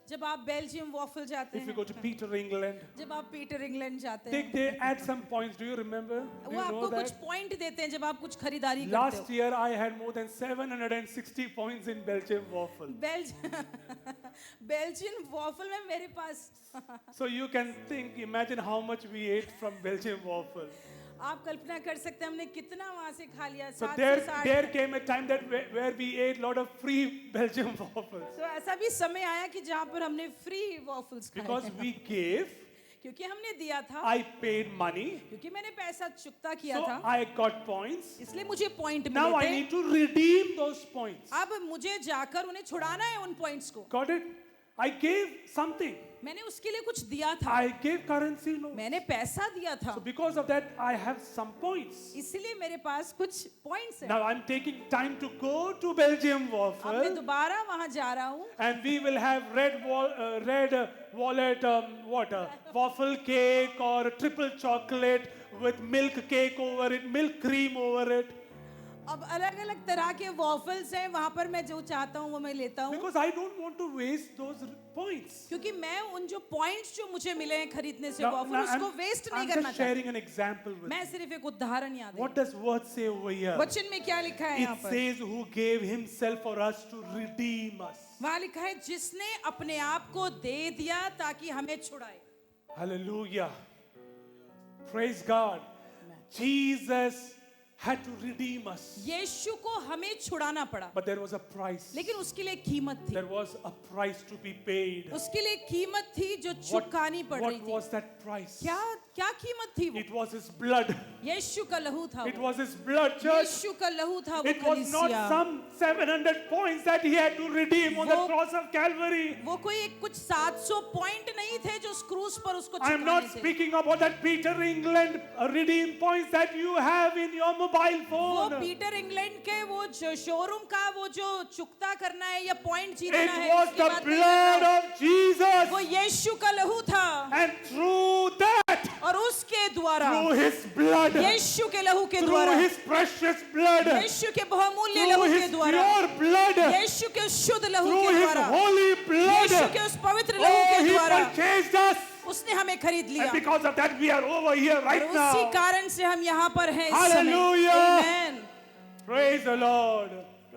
जब आप बेल्जियम वॉफल जाते if you हैं, go to Peter, England, जब आप पीटर इंग्लैंड जाते they हैं, add some points. Do you remember? Do वो you आपको know कुछ that? पॉइंट देते हैं जब आप कुछ खरीदारी करते Last हो। year I had more than 760 points in Belgium Waffle. Belgium waffle में मेरे पास So you can imagine how much we ate from Belgium Waffle. आप कल्पना कर सकते हैं हमने कितना वहां से खा लिया। So 7 there, से 60। there came a time that where we ate lot of free Belgium waffles तो ऐसा भी समय आया कि जहाँ पर हमने फ्री वॉफल्स because खाए, we gave, क्योंकि हमने दिया था, I paid money, क्योंकि मैंने पैसा चुकता किया so था, I got points. इसलिए मुझे पॉइंट Now मिले I थे। need to redeem those points. अब मुझे जाकर उन्हें छुड़ाना है उन पॉइंट्स को। Got it? I gave something. मैंने उसके लिए कुछ दिया था, I gave currency notes. मैंने पैसा दिया था, So because of that, I have some points. इसलिए मेरे पास कुछ पॉइंट्स हैं। Now I'm taking time to go to Belgium अब मैं Waffle, दोबारा वहां जा रहा हूँ and we will have red wallet waffle cake or triple chocolate with milk cake over it, milk cream over it. अब अलग अलग तरह के वॉफल्स हैं, वहां पर मैं जो चाहता हूँ वो मैं लेता हूँ, Because I don't want to waste those points. क्योंकि मैं उन जो पॉइंट्स जो मुझे मिले हैं खरीदने से Now, वॉफल, उसको वेस्ट नहीं I'm करना just चाहता। sharing an example with मैं you. सिर्फ एक उदाहरण याद है। What does word say over here? वचन में क्या लिखा है यहाँ It पर? says who gave himself for us to redeem us. वहाँ लिखा है जिसने अपने आप को दे दिया ताकि हमें छुड़ाए। Hallelujah. Praise God. Jesus had to redeem us. यीशु को हमें छुड़ाना पड़ा, But there was a price. लेकिन उसके लिए कीमत थी। There was a price to be paid. उसके लिए कीमत थी जो What, चुकानी पड़ रही what थी। was that price? क्या क्या कीमत थी वो? It was his blood. यीशु का लहू था It वो। was his blood, church. यीशु का लहू था वो It was not कलीसिया। some 700 points that he had to redeem on the वो- cross of Calvary. वो कोई कुछ 700 पॉइंट नहीं थे जो उस क्रूस पर उसको I am not चुकाने थे। speaking about that Peter England redeem points that you have in your mobile वो phone. पीटर इंग्लैंड के वो जो शोरूम का वो जो चुकता करना है या पॉइंट It जीतना है, was उसकी the बात नहीं blood कर रहा of Jesus. हूं। वो यीशु का लहू था, And through that, और उसके द्वारा, through his blood, यीशु के लहू के through द्वारा, his precious blood, यीशु के बहुमूल्य through लहू के his द्वारा, pure blood, यीशु के शुद्ध लहू through के his द्वारा, holy blood, यीशु के उस पवित्र लहू oh, के he द्वारा purchased us. उसने हमें खरीद लिया। And because of that, we are over here और right उसी now. कारण से हम यहाँ पर हैं इस समय। Hallelujah. Amen। Praise the Lord.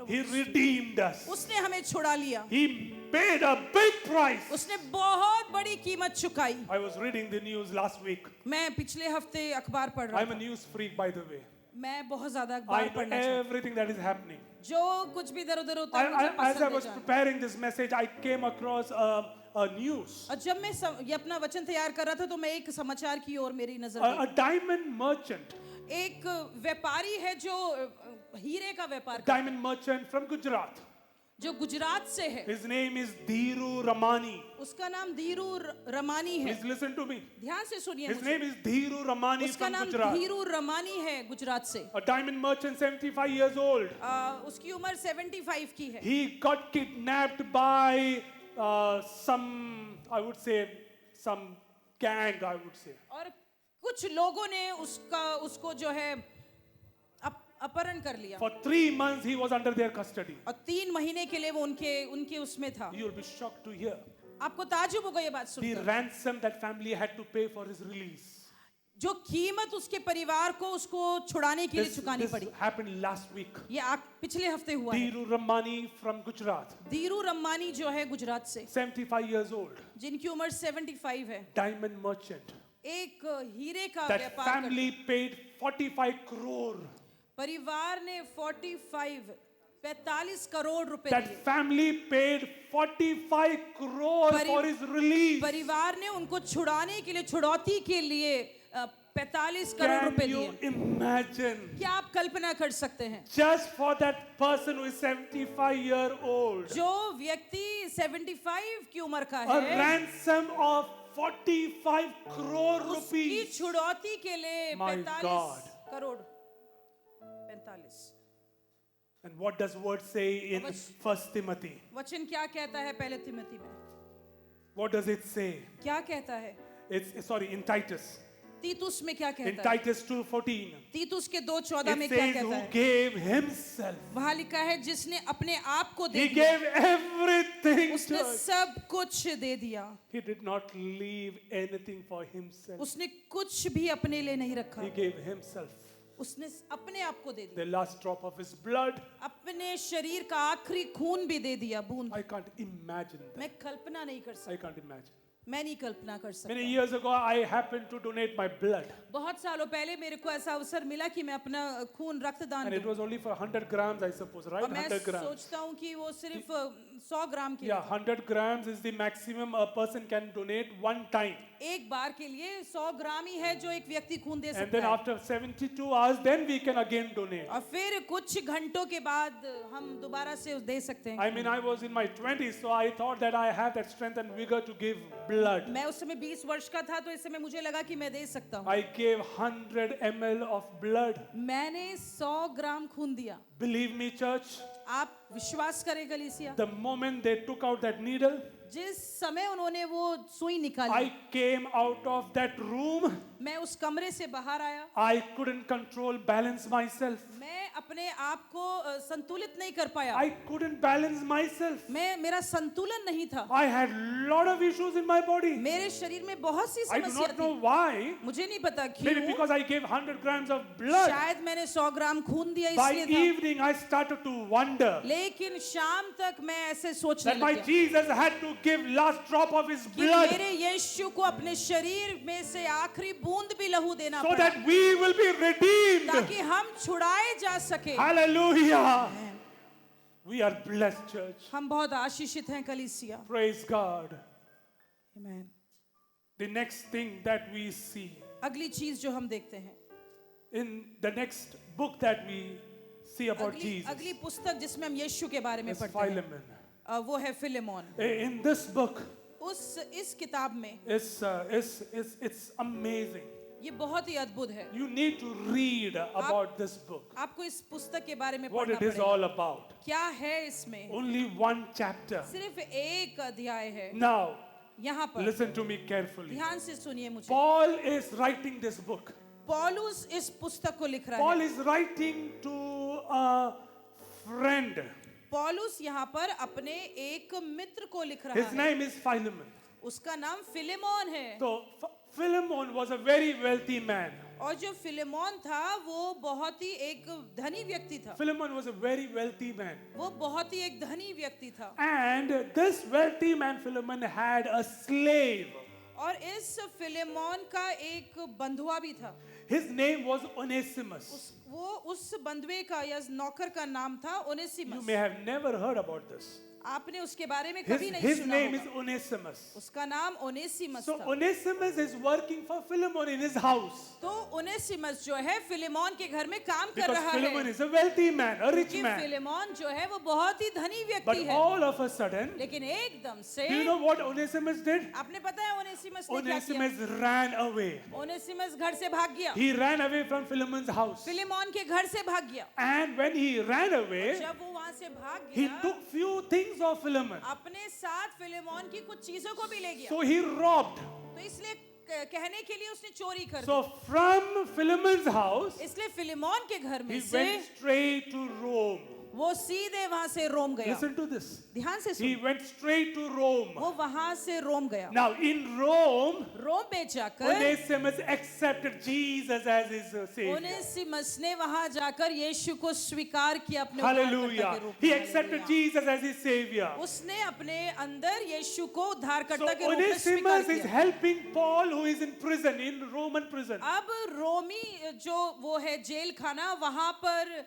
He redeemed us. उसने हमें छुड़ा लिया, He paid a big price. उसने बहुत बड़ी कीमत चुकाई। I was reading the news last week. मैं पिछले हफ्ते अखबार पढ़ रहा I'm a था। news freak, by the way. मैं बहुत ज्यादा I अखबार know पढ़ना चाहती हूँ। everything that is happening. जो कुछ भी इधर उधर होता है मुझे As I पसंद है was जानना। preparing this message, I came across a news. और जब मैं ये अपना वचन तैयार कर रहा था तो मैं एक समाचार की ओर मेरी नजर A गई। diamond merchant, एक व्यापारी है जो हीरे का व्यापार करता diamond merchant from Gujarat. है, जो गुजरात से है। His name is Dhiru Ramani. उसका नाम धीरू रमानी है। Please listen to me. ध्यान से सुनिए His मुझे। name is Dhiru Ramani उसका from नाम Gujarat. धीरू रमानी है गुजरात से। A diamond merchant, 75 years old. उसकी उम्र 75 की है। He got kidnapped by I would say, some gang, I would say. और कुछ लोगों ने उसको जो है अपहरण कर लिया। For 3 months, he was under their custody. और 3 महीने के लिए वो उनके उसमें था। You will be shocked to hear आपको ताजुब होगा ये बात the सुनकर। ransom that family had to pay for his release. जो कीमत उसके परिवार को उसको छुड़ाने के लिए This चुकानी पड़ी। happened last week. ये पिछले हफ्ते हुआ है। Dhiru Ramani from Gujarat, Dhiru रम्मानी जो है गुजरात से, 75 years old, जिनकी उम्र 75 है, diamond merchant. एक हीरे का That व्यापार family करते। paid 45 crore. परिवार ने 45 करोड़ रुपए That दिए। family paid 45 crore for his release. परिवार ने उनको छुड़ाने के लिए, छुड़ौती के लिए 45 करोड़ रुपए Can you दिए। imagine? क्या आप कल्पना कर सकते हैं? Just for that person who is 75-year-old. जो व्यक्ति 75 की उम्र का A है, ransom of 45 crore उसकी rupees. छुड़ौती के लिए My 45 God. Crore 45। And what does word say in What's- 1 Timothy? वचन क्या कहता है पहले तिमोथी में? What does it say? क्या कहता है? In Titus. तीतुस में क्या In कहता है? Titus 2:14. तीतुस के 2:14 में It क्या says कहता who है? gave himself. वहां लिखा है जिसने अपने आप को दे He दिया, gave everything. उसने church. सब कुछ दे दिया, He did not leave anything for himself. उसने कुछ भी अपने लिए नहीं रखा, He gave himself. उसने अपने आप को दे दिया, The last drop of his blood. अपने शरीर का आखिरी खून भी दे दिया, बूंद। I can't imagine that. मैं कल्पना नहीं कर I सकता, can't imagine. मैं नहीं कल्पना कर Many सकता। years ago, I happened to donate my blood. बहुत सालों पहले मेरे को ऐसा अवसर मिला कि मैं अपना खून रक्तदान And it दूं, was only for 100 grams, I suppose, right? और मैं 100 grams. सोचता हूँ कि वो सिर्फ 100 ग्राम के Yeah, लिए था। 100 grams is the maximum a person can donate one time. एक बार के लिए 100 ग्राम ही है जो एक व्यक्ति खून दे And सकता then है, after 72 hours, then we can again donate. और फिर कुछ घंटों के बाद हम दोबारा से दे सकते हैं। I mean, I was in my 20s, so I thought that I have that strength and vigor to give blood. मैं उस समय 20 वर्ष का था, तो इस समय मुझे लगा कि मैं दे सकता हूँ। I gave 100 ml of blood. मैंने 100 ग्राम खून दिया। Believe me, church, आप विश्वास करें कलीसिया, the moment they took out that needle, जिस समय उन्होंने वो सुई निकाली, I came out of that room. मैं उस कमरे से बाहर आया, I couldn't balance myself. मैं अपने आप को संतुलित नहीं कर पाया, I couldn't balance myself. मेरा संतुलन नहीं था, I had lot of issues in my body. मेरे शरीर में बहुत सी I do समस्या not know थी, why. मुझे नहीं पता Maybe क्यों, because I gave 100 grams of blood. शायद मैंने 100 ग्राम खून दिया By इसलिए था, evening, I started to wonder लेकिन शाम तक मैं ऐसे सोचने that my लग गया Jesus had to give last drop of his कि blood मेरे यीशु को अपने शरीर में से आखिरी बूंद भी लहू देना so पड़ा, that we will be redeemed. ताकि हम छुड़ाए जा सके। Hallelujah. We are blessed, church. हम बहुत आशीषित हैं कलीसिया। Praise God. Amen. The next thing that we see अगली चीज जो हम देखते हैं, in the next book that we see about Jesus अगली पुस्तक जिसमें हम यीशु के बारे में is पढ़ते हैं, Philemon. वो है फिलेमोन। In this book, इस किताब में it's amazing. ये बहुत ही अद्भुत है। You need to read about this book. आपको इस पुस्तक के बारे में What पढ़ना it is पड़ेगा। all about. क्या है इसमें? Only one chapter. सिर्फ एक अध्याय है। Now, यहाँ पर listen to me carefully. ध्यान से सुनिए मुझे। Paul is writing this book. पौलुस इस पुस्तक को लिख रहा Paul है। is writing to a friend. पौलुस यहाँ पर अपने एक मित्र को लिख रहा His है। name is Philemon. उसका नाम फिलेमोन है। So, Philemon was a very wealthy man. और जो फिलेमोन था वो बहुत ही एक धनी व्यक्ति था। Philemon was a very wealthy man. वो बहुत ही एक धनी व्यक्ति था। And this wealthy man, Philemon, had a slave. और इस फिलेमोन का एक बंधुआ भी था। His name was Onesimus. वो उस बंधुए का या नौकर का नाम था You Onesimus. may have never heard about this. आपने उसके बारे में कभी नहीं His सुना name is होगा। Onesimus. उसका नाम ओनेसिमस So था। Onesimus is working for Philemon in his house. तो ओनेसिमस जो है फिलेमोन के घर में काम कर Because रहा Philemon है, is a wealthy man, a rich क्योंकि man. फिलेमोन जो है वो बहुत ही धनी But व्यक्ति है। all of a sudden, लेकिन एकदम से do you know what Onesimus did? आपने पता है ओनेसिमस ने क्या किया? Onesimus ran away. ओनेसिमस घर से भाग गया, He ran away from Philemon's house. Philemon के घर से भाग गया। And when he ran away, जब वो वहां से भाग he गया, took few things of Philemon. अपने साथ फिलेमोन की कुछ चीजों को भी ले गया। So he robbed. तो इसलिए कहने के लिए उसने चोरी कर दी। So from Philemon's house, इसलिए फिलेमोन के घर में he से went straight to Rome. वो सीधे वहां से रोम गया। Listen to this. ध्यान से He soon, went straight to Rome. वो वहां से रोम गया। Now in Rome, रोम में जाकर Onesimus accepted Jesus as his Savior. Onesimus ने वहां जाकर यीशु को स्वीकार किया अपने उद्धारकर्ता Hallelujah. के रूप He में। accepted hallelujah. Jesus as his Savior. उसने अपने अंदर यीशु को So उद्धारकर्ता के रूप में स्वीकार Onesimus is किया। helping Paul, who is in prison, in Roman prison. अब रोमी जो वो है जेल खाना, वहां पर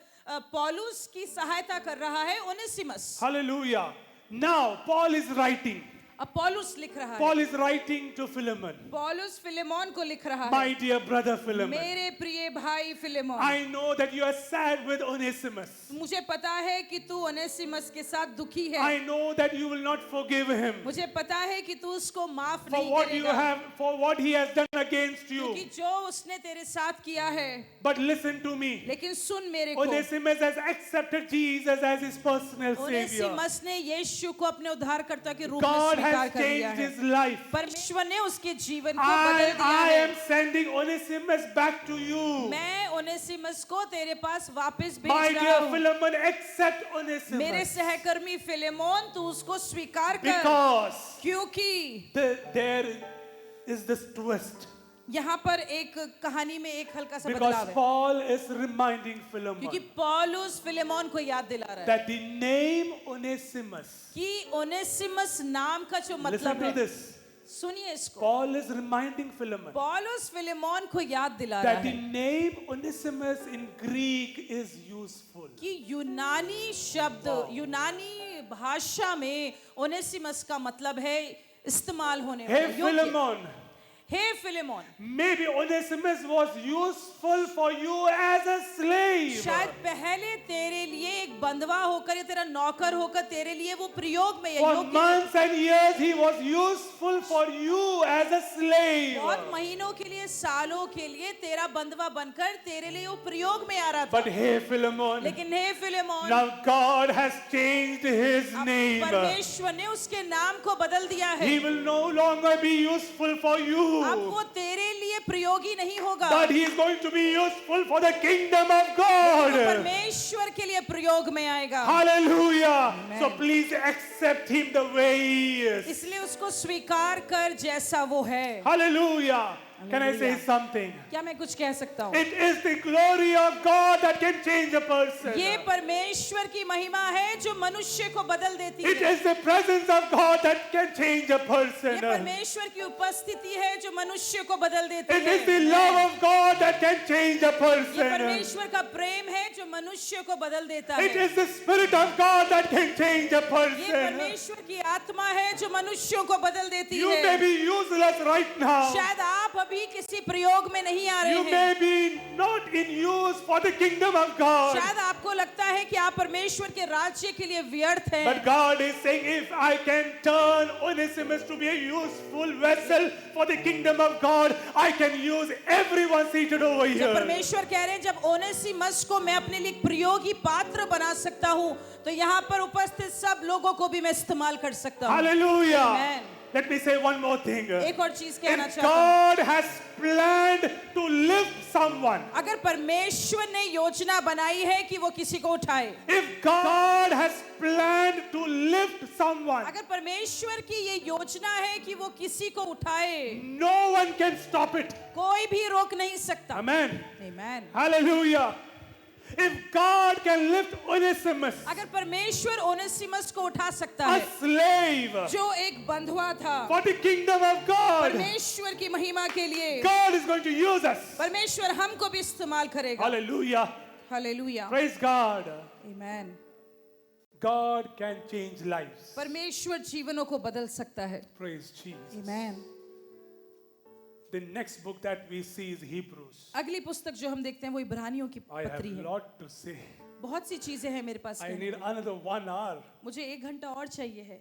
पौलुस की सहायता कर रहा है Onesimus. Hallelujah. Now Paul is writing. अब पौलुस लिख रहा है, Paul is writing to Philemon. पौलुस फिलेमोन को लिख रहा है, My dear brother Philemon, मेरे प्रिय भाई Philemon, I know that you are sad with Onesimus. मुझे पता है कि तू ओनेसिमस के साथ दुखी है। I know that you will not forgive him मुझे पता है कि तू उसको माफ for नहीं what you करेगा, have, for what he has done against you. क्योंकि जो उसने तेरे साथ किया है। But listen to me. लेकिन सुन मेरे को, Onesimus has accepted Jesus as his personal savior. Onesimus ने यीशु को अपने उद्धारकर्ता के रूप में God स्वीकार has कर लिया changed है। his life. परमेश्वर ने उसके जीवन को बदल दिया I है। am sending Onesimus back to you. मैं ओनेसिमस को तेरे पास वापस भेज My रहा dear हूँ। Philemon, accept मेरे Onesimus. सहकर्मी फिलेमोन, तू उसको स्वीकार कर, Because क्योंकि there is this twist. यहाँ पर एक कहानी में एक हल्का सा Because बदलाव है, Paul is reminding क्योंकि Philemon पौलुस फिलेमोन को याद दिला रहा है that the name Onesimus, कि ओनेसिमस नाम का जो listen मतलब to है, this. सुनिए इसको, Paul is reminding Philemon पौलुस फिलेमोन को याद दिला रहा that the है name Onesimus in Greek is useful. कि यूनानी शब्द, यूनानी भाषा में ओनेसिमस का मतलब है इस्तेमाल होने Hey वाला, योग्य। Philemon, hey Philemon, maybe Onesimus was useful for you as a slave. शायद पहले तेरे लिए एक बंधवा होकर या तेरा नौकर होकर तेरे लिए वो प्रयोग में या For योग्य है। months and years he was useful for you as a slave. बहुत महीनों के लिए, सालों के लिए तेरा बंधवा बनकर तेरे लिए वो प्रयोग में आ रहा था। But hey Philemon, लेकिन हे Philemon, now God has changed his अब name. परमेश्वर ने उसके नाम को बदल दिया है। He will no longer be useful for you, अब वो तेरे लिए प्रयोगी नहीं होगा, but he is going to be useful for the kingdom of वो God. परमेश्वर के लिए प्रयोग में आएगा। Hallelujah. Amen. So please accept him the way he is. इसलिए उसको स्वीकार कर जैसा वो है। Hallelujah. Can I say Hallelujah. something? क्या मैं कुछ कह सकता हूँ? It is the glory of God that can change a person. ये परमेश्वर की महिमा है जो मनुष्य को बदल देती It है। is the presence of God that can change a ये person. परमेश्वर की उपस्थिति है जो मनुष्य को बदल देती It है। is the love of God that can change a ये person. परमेश्वर का प्रेम है जो मनुष्य को बदल देता It है। is the Spirit of God that can change a ये person. परमेश्वर की आत्मा है जो मनुष्यों को बदल देती You may है। be useless right now. शायद आप अभी किसी प्रयोग में नहीं आ रहे You हैं। may be not in use for the kingdom of God. शायद आपको लगता है कि आप परमेश्वर के राज्य के लिए व्यर्थ हैं। But God is saying, if I can turn Onesimus to be a useful vessel for the kingdom of God, I can use everyone seated over जब here. परमेश्वर कह रहे हैं जब ओनेसिमस को मैं अपने लिए प्रयोगी पात्र बना सकता हूँ, तो यहाँ पर उपस्थित सब लोगों को भी मैं इस्तेमाल कर सकता हूँ। Hallelujah. Amen. Let me say one more thing. एक और चीज कहना If चाहता हूँ, God has planned to lift someone, अगर परमेश्वर ने योजना बनाई है कि वो किसी को उठाए, if God has planned to lift someone, अगर परमेश्वर की ये योजना है कि वो किसी को उठाए, no one can stop it. कोई भी रोक नहीं सकता। Amen. Amen. Hallelujah. If God can lift Onesimus, अगर परमेश्वर ओनेसिमस को उठा सकता a है, slave, जो एक बंधुआ था, for the kingdom of God, परमेश्वर की महिमा के लिए, God is going to use us. परमेश्वर हमको भी इस्तेमाल करेगा। Hallelujah. Hallelujah. Praise God. Amen. God can change lives. परमेश्वर जीवनों को बदल सकता है। Praise Jesus. Amen. The next book that we see is Hebrews. अगली पुस्तक जो हम देखते हैं वो इब्रानियों की I have पत्री a है। lot to say. बहुत सी चीजें हैं मेरे पास I कहने need के लिए। another 1 hour. मुझे 1 घंटा और चाहिए है।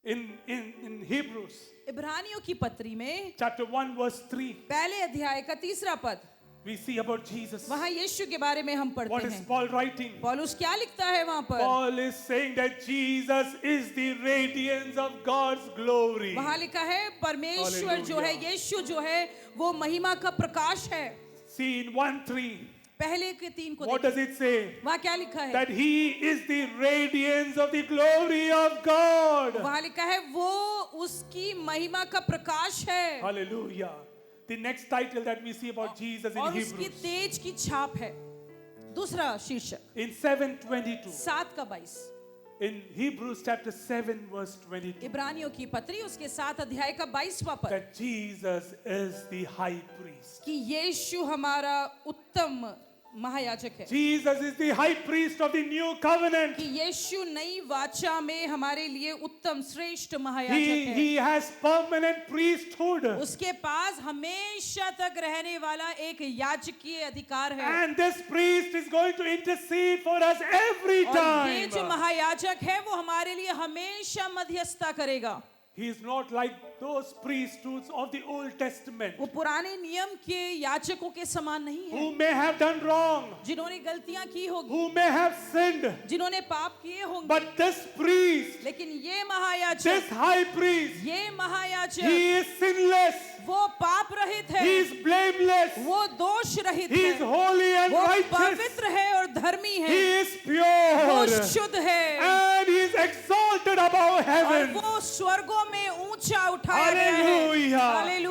In Hebrews, इब्रानियों की पत्री में chapter 1, verse 3, पहले अध्याय का 3रा पद, we see about Jesus. वहाँ यीशु के बारे में हम What पढ़ते is हैं। Paul writing? पौलुस क्या लिखता है वहाँ पर? Paul is saying that Jesus is the radiance of God's glory. वहाँ लिखा है परमेश्वर जो है, Hallelujah. यीशु जो है, वो महिमा का प्रकाश है। See in 1:3, पहले के 3 को what देखिए। does it say? वहाँ क्या लिखा है? That he is the radiance of the glory of God. वहाँ लिखा है वो उसकी महिमा का प्रकाश है Hallelujah. The next title that we see about Jesus in और उसकी Hebrews, तेज की छाप है। दूसरा शीर्षक in 7:22, 7 का 22, in Hebrews chapter 7 verse 22, इब्रानियों की पत्री उसके 7 अध्याय का 22वां पद, that Jesus is the high priest. कि यीशु हमारा उत्तम महायाजक है, Jesus is the high priest of the new covenant. कि यीशु नई वाचा में हमारे लिए उत्तम श्रेष्ठ महायाजक है। He has permanent priesthood. उसके पास हमेशा तक रहने वाला एक याजकीय अधिकार है। And this priest is going to intercede for us every और ये जो time. महायाजक है वो हमारे लिए हमेशा मध्यस्थता करेगा। He is not like those priesthoods of the Old Testament वो पुराने नियम के याजकों के समान नहीं है, who may have done wrong, जिन्होंने गलतियां की होगी, who may have sinned. जिन्होंने पाप किए होंगे, But this priest, लेकिन ये महायाजक, this high priest, ये महायाजक, he is sinless, वो पाप रहित है, he is blameless, वो दोष रहित he is है, holy and वो righteous, पवित्र है और धर्मी he है, is वो pure, शुद्ध है, and he is exalted above और heaven. वो स्वर्गों में ऊंचा उठाया गया है। Hallelujah.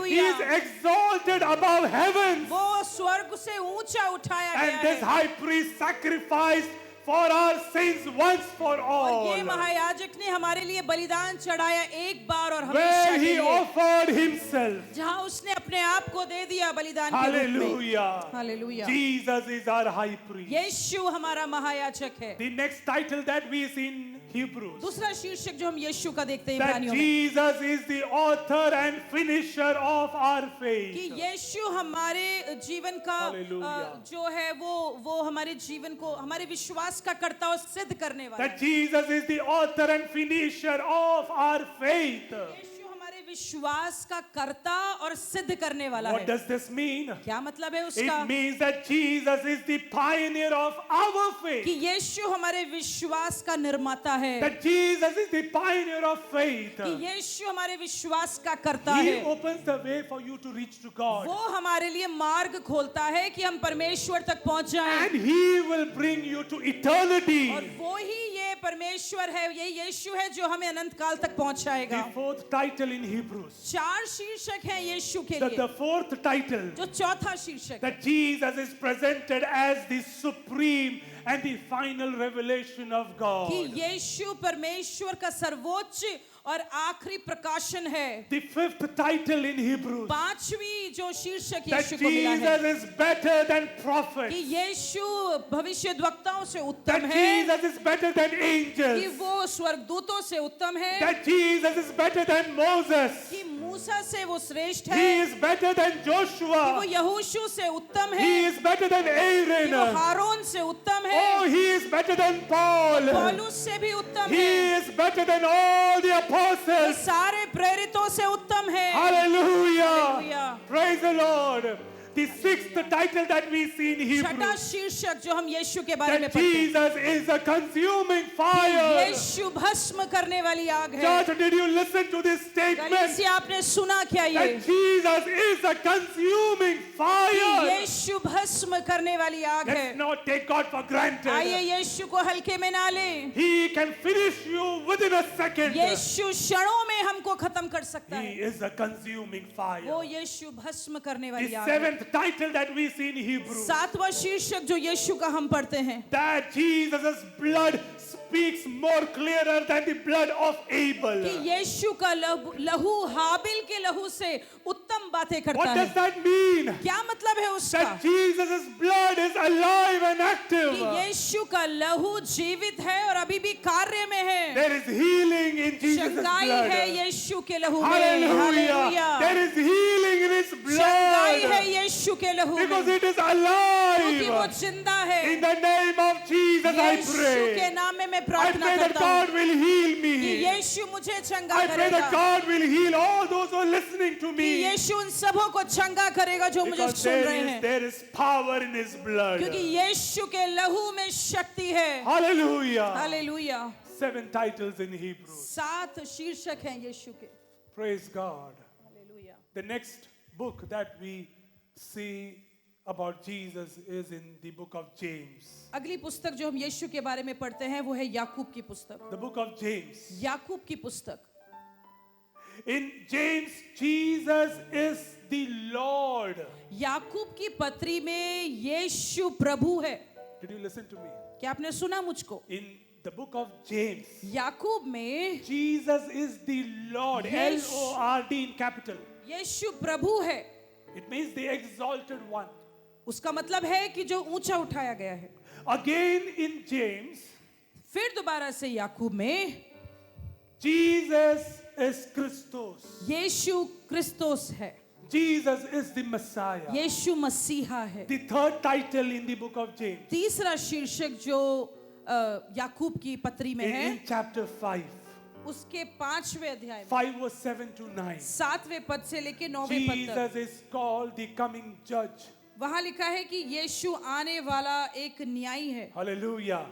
He is hallelujah. exalted above heaven. वो स्वर्ग से ऊंचा उठाया गया And this है। high priest sacrificed for our sins once for और all. ये महायाजक ने हमारे लिए बलिदान चढ़ाया एक बार और हमेशा Where के he लिए, offered himself. जहां उसने अपने आप को दे दिया बलिदान के रूप में। Hallelujah. Hallelujah. Jesus is our high priest. यीशु हमारा महायाजक है। The next title that we see in Hebrews, दूसरा शीर्षक जो हम यीशु का देखते हैं that इब्रानियों में, Jesus is the author and finisher of our कि faith. यीशु हमारे जीवन का Hallelujah. जो है वो हमारे जीवन को, हमारे विश्वास का कर्ता और सिद्ध करने वाला That है। Jesus is the author and finisher of our faith. यीशु हमारे विश्वास का कर्ता और सिद्ध करने वाला What है। does this mean? क्या मतलब है उसका? It means that Jesus is the pioneer of our कि faith. यीशु हमारे विश्वास का निर्माता है, That Jesus is the pioneer of faith. कि यीशु हमारे विश्वास का कर्ता He है। opens the way for you to reach to God. वो हमारे लिए मार्ग खोलता है कि हम परमेश्वर तक पहुंच जाएं, And He will bring you to eternity. और वो ही ये परमेश्वर है, यही यीशु है जो हमें अनंत काल तक पहुंचाएगा। The fourth title in Hebrews. 4 शीर्षक हैं यीशु के The लिए। fourth title. जो चौथा शीर्षक, That Jesus is presented as the supreme and the final revelation of God. कि यीशु परमेश्वर का सर्वोच्च और आखिरी प्रकाशन है। The fifth title in Hebrews. 5वीं जो शीर्षक That यीशु को मिला है, Jesus is better than prophets. कि यीशु भविष्यद्वक्ताओं से उत्तम That है, Jesus is better than कि angels. वो स्वर्गदूतों से उत्तम है, That Jesus is better than Moses. कि मूसा से वो श्रेष्ठ He है, is better than कि वो Joshua. यहोशू से उत्तम है, He is better than कि वो Aaron. हारून से उत्तम है, Oh, he is better than Paul. पौलुस से भी उत्तम He है, is better than all the वो apostles. सारे प्रेरितों से उत्तम है। Hallelujah. Hallelujah. Praise the Lord. The sixth title that we see in छठा Hebrews. शीर्षक जो हम यीशु के बारे में That पढ़ते हैं, Jesus is a consuming fire. यीशु भस्म करने वाली आग है। Church, did you listen to this statement? कलीसिया, आपने सुना क्या ये? That Jesus is a consuming कि fire. यीशु भस्म करने वाली आग है। Let's not take God for आइए granted. यीशु को हल्के में ना लें। He can finish you within a second. यीशु क्षणों में हमको खत्म कर सकता He है। is a consuming वो fire. यीशु भस्म करने The वाली आग है। seventh title that we see in Hebrews. 7वां शीर्षक जो यीशु का हम पढ़ते हैं, That Jesus' blood speaks more clearer than the blood of Abel. कि यीशु का लहू हाबिल के लहू से उत्तम बातें करता What है। does that mean? क्या मतलब है उसका? That Jesus' blood is alive and कि active. यीशु का लहू जीवित है और अभी भी कार्य में है। There is healing in Jesus' चंगाई है blood. यीशु के लहू में। Hallelujah. Hallelujah. There is healing in His चंगाई है blood. यीशु के लहू Because में, it is क्योंकि वो alive. जिंदा है। In the name of Jesus, I यीशु के pray. नाम में मैं I प्रार्थना pray that करता हूँ God will heal कि me. यीशु मुझे चंगा I pray that करेगा, God will heal all those who are listening to कि me. यीशु उन सबों को चंगा करेगा जो मुझे Because सुन रहे हैं, there is power in His blood. क्योंकि यीशु के लहू में शक्ति है। Hallelujah. Hallelujah. 7 titles in Hebrew. 7 शीर्षक हैं यीशु के। Praise God. Hallelujah. The next book that we see about Jesus is in the book of James. अगली पुस्तक जो हम यीशु के बारे में पढ़ते हैं वो है याकूब की पुस्तक। The book of James. याकूब की पुस्तक। In James, Jesus is the Lord. याकूब की पत्री में यीशु प्रभु है। Did you listen to me? क्या आपने सुना मुझको? In the book of James, याकूब में Jesus is the Lord. Yes. L-O-R-D in capital. यीशु प्रभु है। It means the exalted one. उसका मतलब है कि जो ऊंचा उठाया गया है। Again in James, फिर दोबारा से याकूब में Jesus is Christos. यीशु क्रिस्तोस है, Jesus is the Messiah. यीशु मसीहा है। The third title in the book of James, तीसरा शीर्षक जो याकूब की पत्री में है, in chapter 5, उसके 5वें अध्याय में 5 verse 7 to 9. 7वें पद से लेके 9वें पद तक Jesus is called the coming judge. वहां लिखा है कि यीशु आने वाला एक न्यायी है, Hallelujah.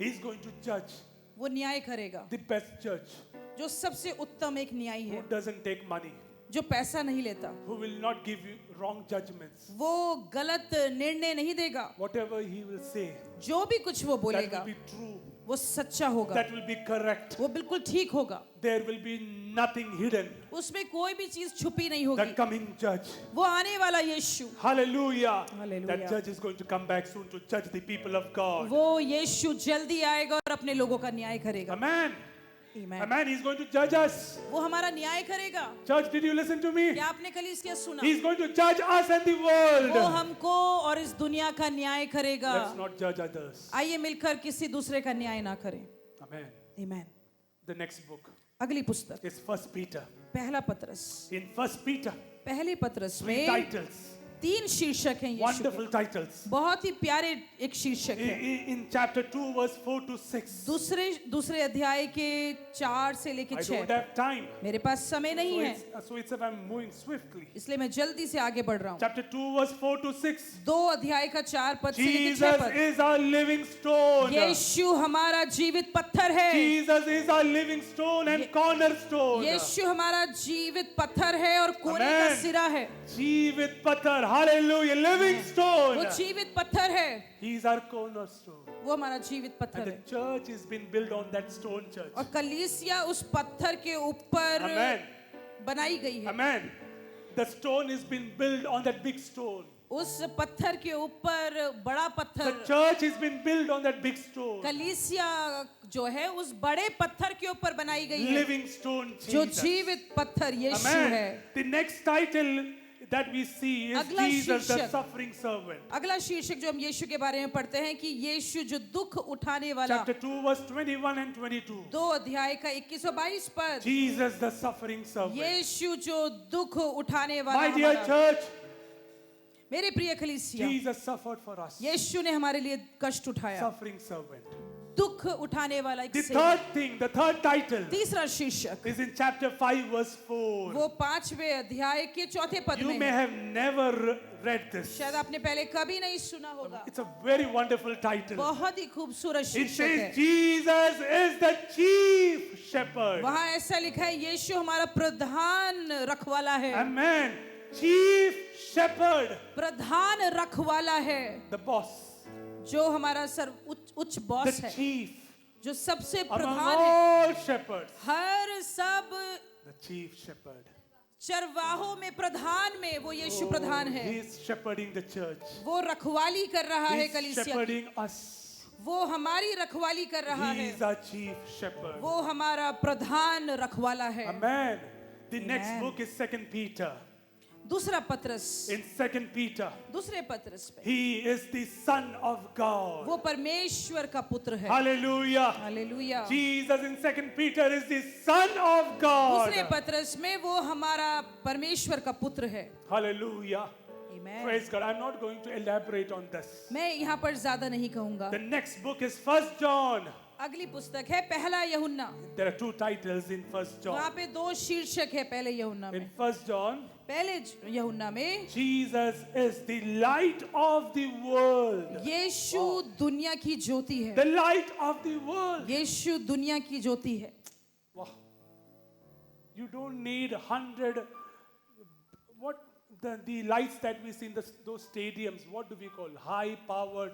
He's going to judge, वो न्याय करेगा, the best judge, जो सबसे उत्तम एक न्यायी who है, doesn't take money, जो पैसा नहीं लेता, who will not give you wrong judgments. वो गलत निर्णय नहीं देगा, Whatever he will say, जो भी कुछ वो that बोलेगा will be true, वो सच्चा होगा, that will be correct. वो बिल्कुल ठीक होगा, There will be nothing hidden. उसमें कोई भी चीज छुपी नहीं The होगी। coming judge. वो आने वाला यीशु, Hallelujah. Hallelujah. That judge is going to come back soon to judge the people of God. वो यीशु जल्दी आएगा और अपने लोगों का न्याय करेगा। Amen. Amen. Amen. He's going to judge us. वो हमारा न्याय करेगा। Church, did you listen to me? क्या आपने कलीसिया सुना? He's going to judge us and the वो world. हमको और इस दुनिया का न्याय करेगा। Let's not judge others. आइए मिलकर किसी दूसरे का न्याय ना करें। Amen. Amen. The next book अगली पुस्तक is First Peter. पहला पत्रस। In First Peter, पहले पत्रस 3 में titles, 3 शीर्षक हैं यीशु wonderful के। titles. बहुत ही प्यारे एक शीर्षक है। In chapter 2, verse 4 to 6. दूसरे अध्याय के 4 से लेके I 6। don't have time. मेरे पास समय नहीं है, So it's if I'm moving swiftly. इसलिए मैं जल्दी से आगे बढ़ रहा हूँ। Chapter 2, verse 4 to 6. 2 अध्याय का 4 पद से लेके 6 Jesus पद। is our living stone. यीशु हमारा जीवित पत्थर है। Jesus is our living stone and cornerstone. यीशु हमारा जीवित पत्थर है और कोने का Amen. सिरा है। जीवित पत्थर. Hallelujah. Living वो stone. जीवित पत्थर है, He is our cornerstone. वो हमारा जीवित And पत्थर the है। church has been built on that stone, church. और कलीसिया उस पत्थर के ऊपर Amen. बनाई गई है। Amen. The stone has been built on that big stone. उस पत्थर के ऊपर बड़ा The पत्थर, church has been built on that big stone. कलीसिया जो है उस बड़े पत्थर के ऊपर बनाई गई है, Living stone, जो Jesus. जीवित पत्थर यीशु Amen. है। The next title that we see is अगला Jesus, the शीर्षक। suffering servant. अगला शीर्षक जो हम यीशु के बारे में पढ़ते हैं कि यीशु जो दुख उठाने वाला। Chapter 2, verse 21 and 22. 2 अध्याय का 21 और 22 पद। Jesus, the suffering servant. यीशु जो दुख उठाने वाला My dear हमारा- church, मेरे प्रिय कलीसिया, Jesus suffered for us. यीशु ने हमारे लिए कष्ट उठाया, Suffering servant. दुख उठाने वाला एक The सेवक। third thing, the third title तीसरा शीर्षक is in chapter 5, verse 4. वो 5वें अध्याय के 4थे पद You में may है। have never read this. शायद आपने पहले कभी नहीं सुना होगा। It's a very wonderful title. बहुत ही खूबसूरत It शीर्षक says है। Jesus is the chief shepherd. वहाँ ऐसा लिखा है यीशु हमारा प्रधान रखवाला है। Amen. Chief shepherd. प्रधान रखवाला है, The boss. जो हमारा उच्च बॉस The है, chief. जो सबसे Among प्रधान है। all shepherds. हर सब The chief shepherd. चरवाहों में प्रधान में वो यीशु प्रधान है। He is shepherding the church. वो रखवाली कर रहा है He is कलीसिया की। shepherding us. वो हमारी रखवाली कर रहा He है। is our chief shepherd. वो हमारा प्रधान रखवाला है। Amen. The next Amen. book is 2 Peter. दूसरा पत्रस, In 2 Peter, दूसरे पत्रस पे he is the son of God. वो परमेश्वर का पुत्र है। Hallelujah. Hallelujah. Jesus in 2 Peter is the son of God. दूसरे पत्रस में वो हमारा परमेश्वर का पुत्र है। Hallelujah. Amen. Praise God. I'm not going to elaborate on this. मैं यहाँ पर ज्यादा नहीं कहूंगा। The next book is 1 John. अगली पुस्तक है पहला यूहन्ना। There are 2 titles in 1 John. वहाँ पे 2 शीर्षक है पहले यूहन्ना में। In 1 John, पहले यूहन्ना में Jesus is the light of the world. यीशु दुनिया की ज्योति है। The light of the world. यीशु दुनिया की ज्योति है। Wow. You don't need 100 what the lights that we see in those stadiums, what do we call high powered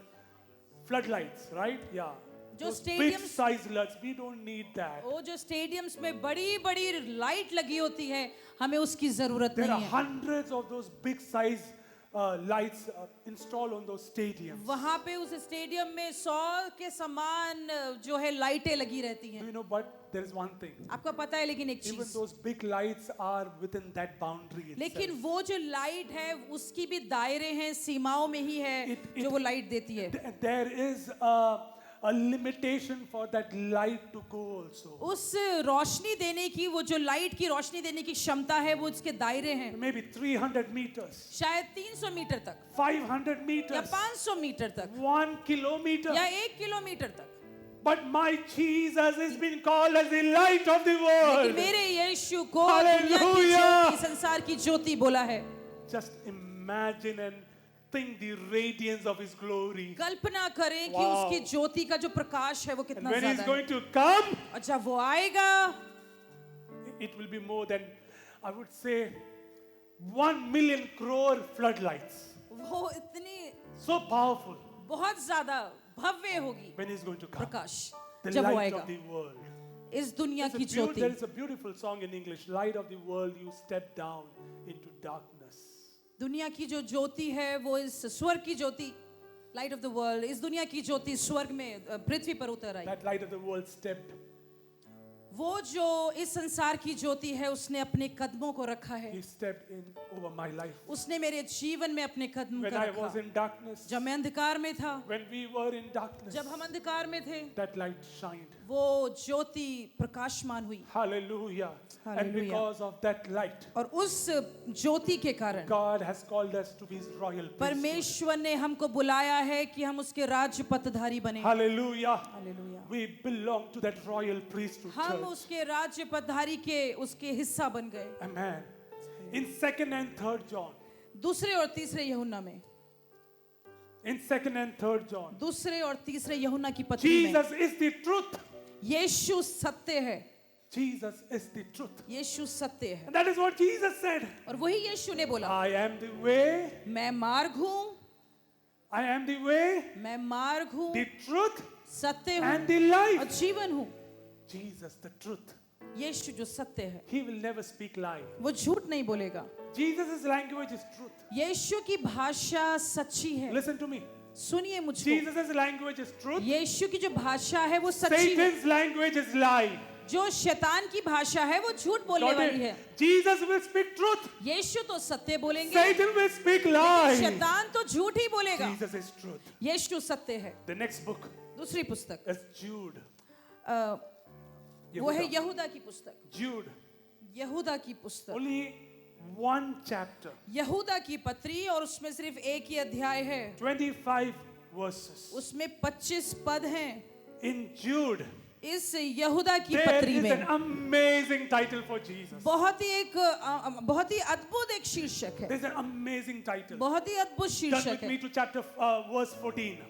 floodlights, right? Yeah. जो Those big stadiums- size lights, we don't need that. वो जो stadiums में बड़ी बड़ी light लगी होती है, हमें उसकी जरूरत There are नहीं है। hundreds of those big size lights installed on those stadiums. वहाँ पे उस स्टेडियम में 100 के समान जो है लाइटें लगी रहती Do हैं। you know, but there is one thing. आपको पता है लेकिन एक Even चीज, those big lights are within that boundary लेकिन itself. वो जो लाइट है उसकी भी दायरे हैं, सीमाओं में ही है जो वो लाइट देती है। There is a limitation for that light to go also. उस रोशनी देने की, वो जो लाइट की रोशनी देने की क्षमता है, वो उसके दायरे हैं। Maybe 300 meters, शायद 300 मीटर तक 500 या meters, 500 मीटर तक 1 kilometer. या 1 किलोमीटर तक। But my Jesus has been called as the light of the लेकिन world. मेरे यीशु को दुनिया की Hallelujah. ज्योति, संसार की ज्योति बोला है। Just imagine and think the radiance of His glory. कल्पना करें कि Wow. उसकी ज्योति का जो प्रकाश है वो And कितना when He's ज्यादा है। going to come, और जब वो आएगा it will be more than, I would say, 1 million crore floodlights. वो इतनी So powerful बहुत ज्यादा भव्य होगी when He's going to come. Prakash The जब वो light आएगा of the world. इस दुनिया की There Jyoti. is a beautiful song in English, Light of the world, you step down into darkness. दुनिया की जो ज्योति है वो इस स्वर्ग की ज्योति, लाइट ऑफ द वर्ल्ड, इस दुनिया की ज्योति स्वर्ग में पृथ्वी पर उतर आई। That light of the world stepped. वो जो इस संसार की ज्योति है उसने अपने कदमों को रखा है, He stepped in over my life. उसने मेरे जीवन में अपने कदम When को I was रखा। in darkness, जब मैं अंधकार में था, when we were in darkness, जब हम अंधकार में थे, that light shined. वो ज्योति प्रकाशमान हुई। Hallelujah. And Hallelujah. because of that light, और उस ज्योति के कारण God has called us to be His royal priesthood. परमेश्वर ने हमको बुलाया है कि हम उसके राज्य पतधारी बने। Hallelujah. Hallelujah. We belong to that royal priesthood. हम Church. उसके राज्य पतधारी के उसके हिस्सा बन गए। Amen. In 2nd and 3rd John, दूसरे और तीसरे यूहन्ना में, in 2nd and 3rd John, दूसरे और तीसरे यूहन्ना की पत्री में, Jesus is the truth. यीशु सत्य है। Jesus is the truth. यीशु सत्य है। And that is what Jesus said. और वही यीशु ने बोला, I am the way, मैं मार्ग हूँ, I am the way, मैं मार्ग हूँ, the truth, सत्य and हूँ the और life. जीवन हूँ। Jesus, the truth. यीशु जो सत्य है He will never speak lie. वो झूठ नहीं बोलेगा। Jesus' language is truth. यीशु की भाषा सच्ची है। Listen to me. सुनिए मुझको, Jesus' language is truth. यीशु की जो भाषा है वो सच्ची है। Satan's language is lie. जो शैतान की भाषा है वो झूठ बोलने Got वाली it? है। Jesus will speak truth. यीशु तो सत्य बोलेंगे, Satan will speak lie. शैतान तो झूठ ही बोलेगा। Jesus is truth. यीशु सत्य है। The next book दूसरी पुस्तक is Jude. वो है यहूदा की पुस्तक। Jude. यहूदा की पुस्तक, Only one chapter. यहूदा की पत्री, और उसमें सिर्फ एक ही अध्याय है। 25 verses. उसमें 25 पद हैं। In Jude, इस यहूदा की there पत्री is an में amazing title for Jesus. बहुत ही अद्भुत एक शीर्षक है। There's an amazing title. बहुत ही अद्भुत Turn शीर्षक with me है। to chapter verse 14.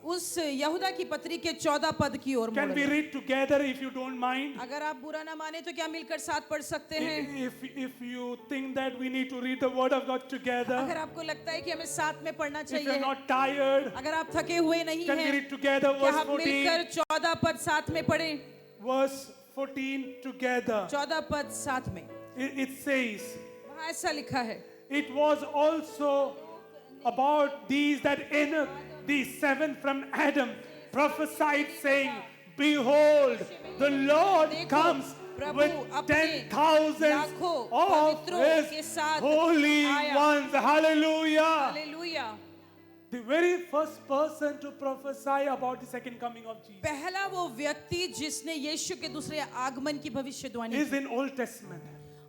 उस यहूदा की पत्री के 14 पद की ओर Can we मुड़ें। read together if you don't mind? अगर आप बुरा ना माने तो क्या मिलकर साथ पढ़ सकते हैं? If you think that we need to read the word of God together, अगर आपको लगता है कि हमें साथ में पढ़ना if you're चाहिए, not tired, अगर आप थके हुए नहीं can we हैं, read together क्या verse आप 14? मिलकर 14 पद साथ में पढ़ें? Verse 14 together. 14 पद साथ में It says, वहाँ ऐसा लिखा है, it was also about these that Enoch, the seventh from Adam, prophesied saying, behold, the Lord देखो, comes प्रभु with अपने 10,000s लाखों of पवित्रों के his साथ holy आया। ones. Hallelujah. Hallelujah. The very first person to prophesy about the second coming of Jesus पहला वो व्यक्ति जिसने यीशु के दूसरे आगमन की भविष्यवाणी is की, in Old Testament,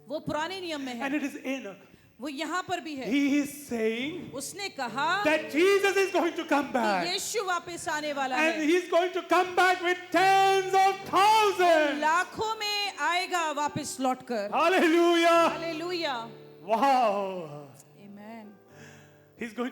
वो पुराने नियम में and है। it is Enoch. वो यहाँ पर भी है। He is saying उसने कहा that Jesus is going to come कि back. यीशु वापस आने वाला And है, he's going to come back with tens of thousands. लाखों में आएगा वापस लौटकर। Hallelujah. Hallelujah. Wow. Amen. He's going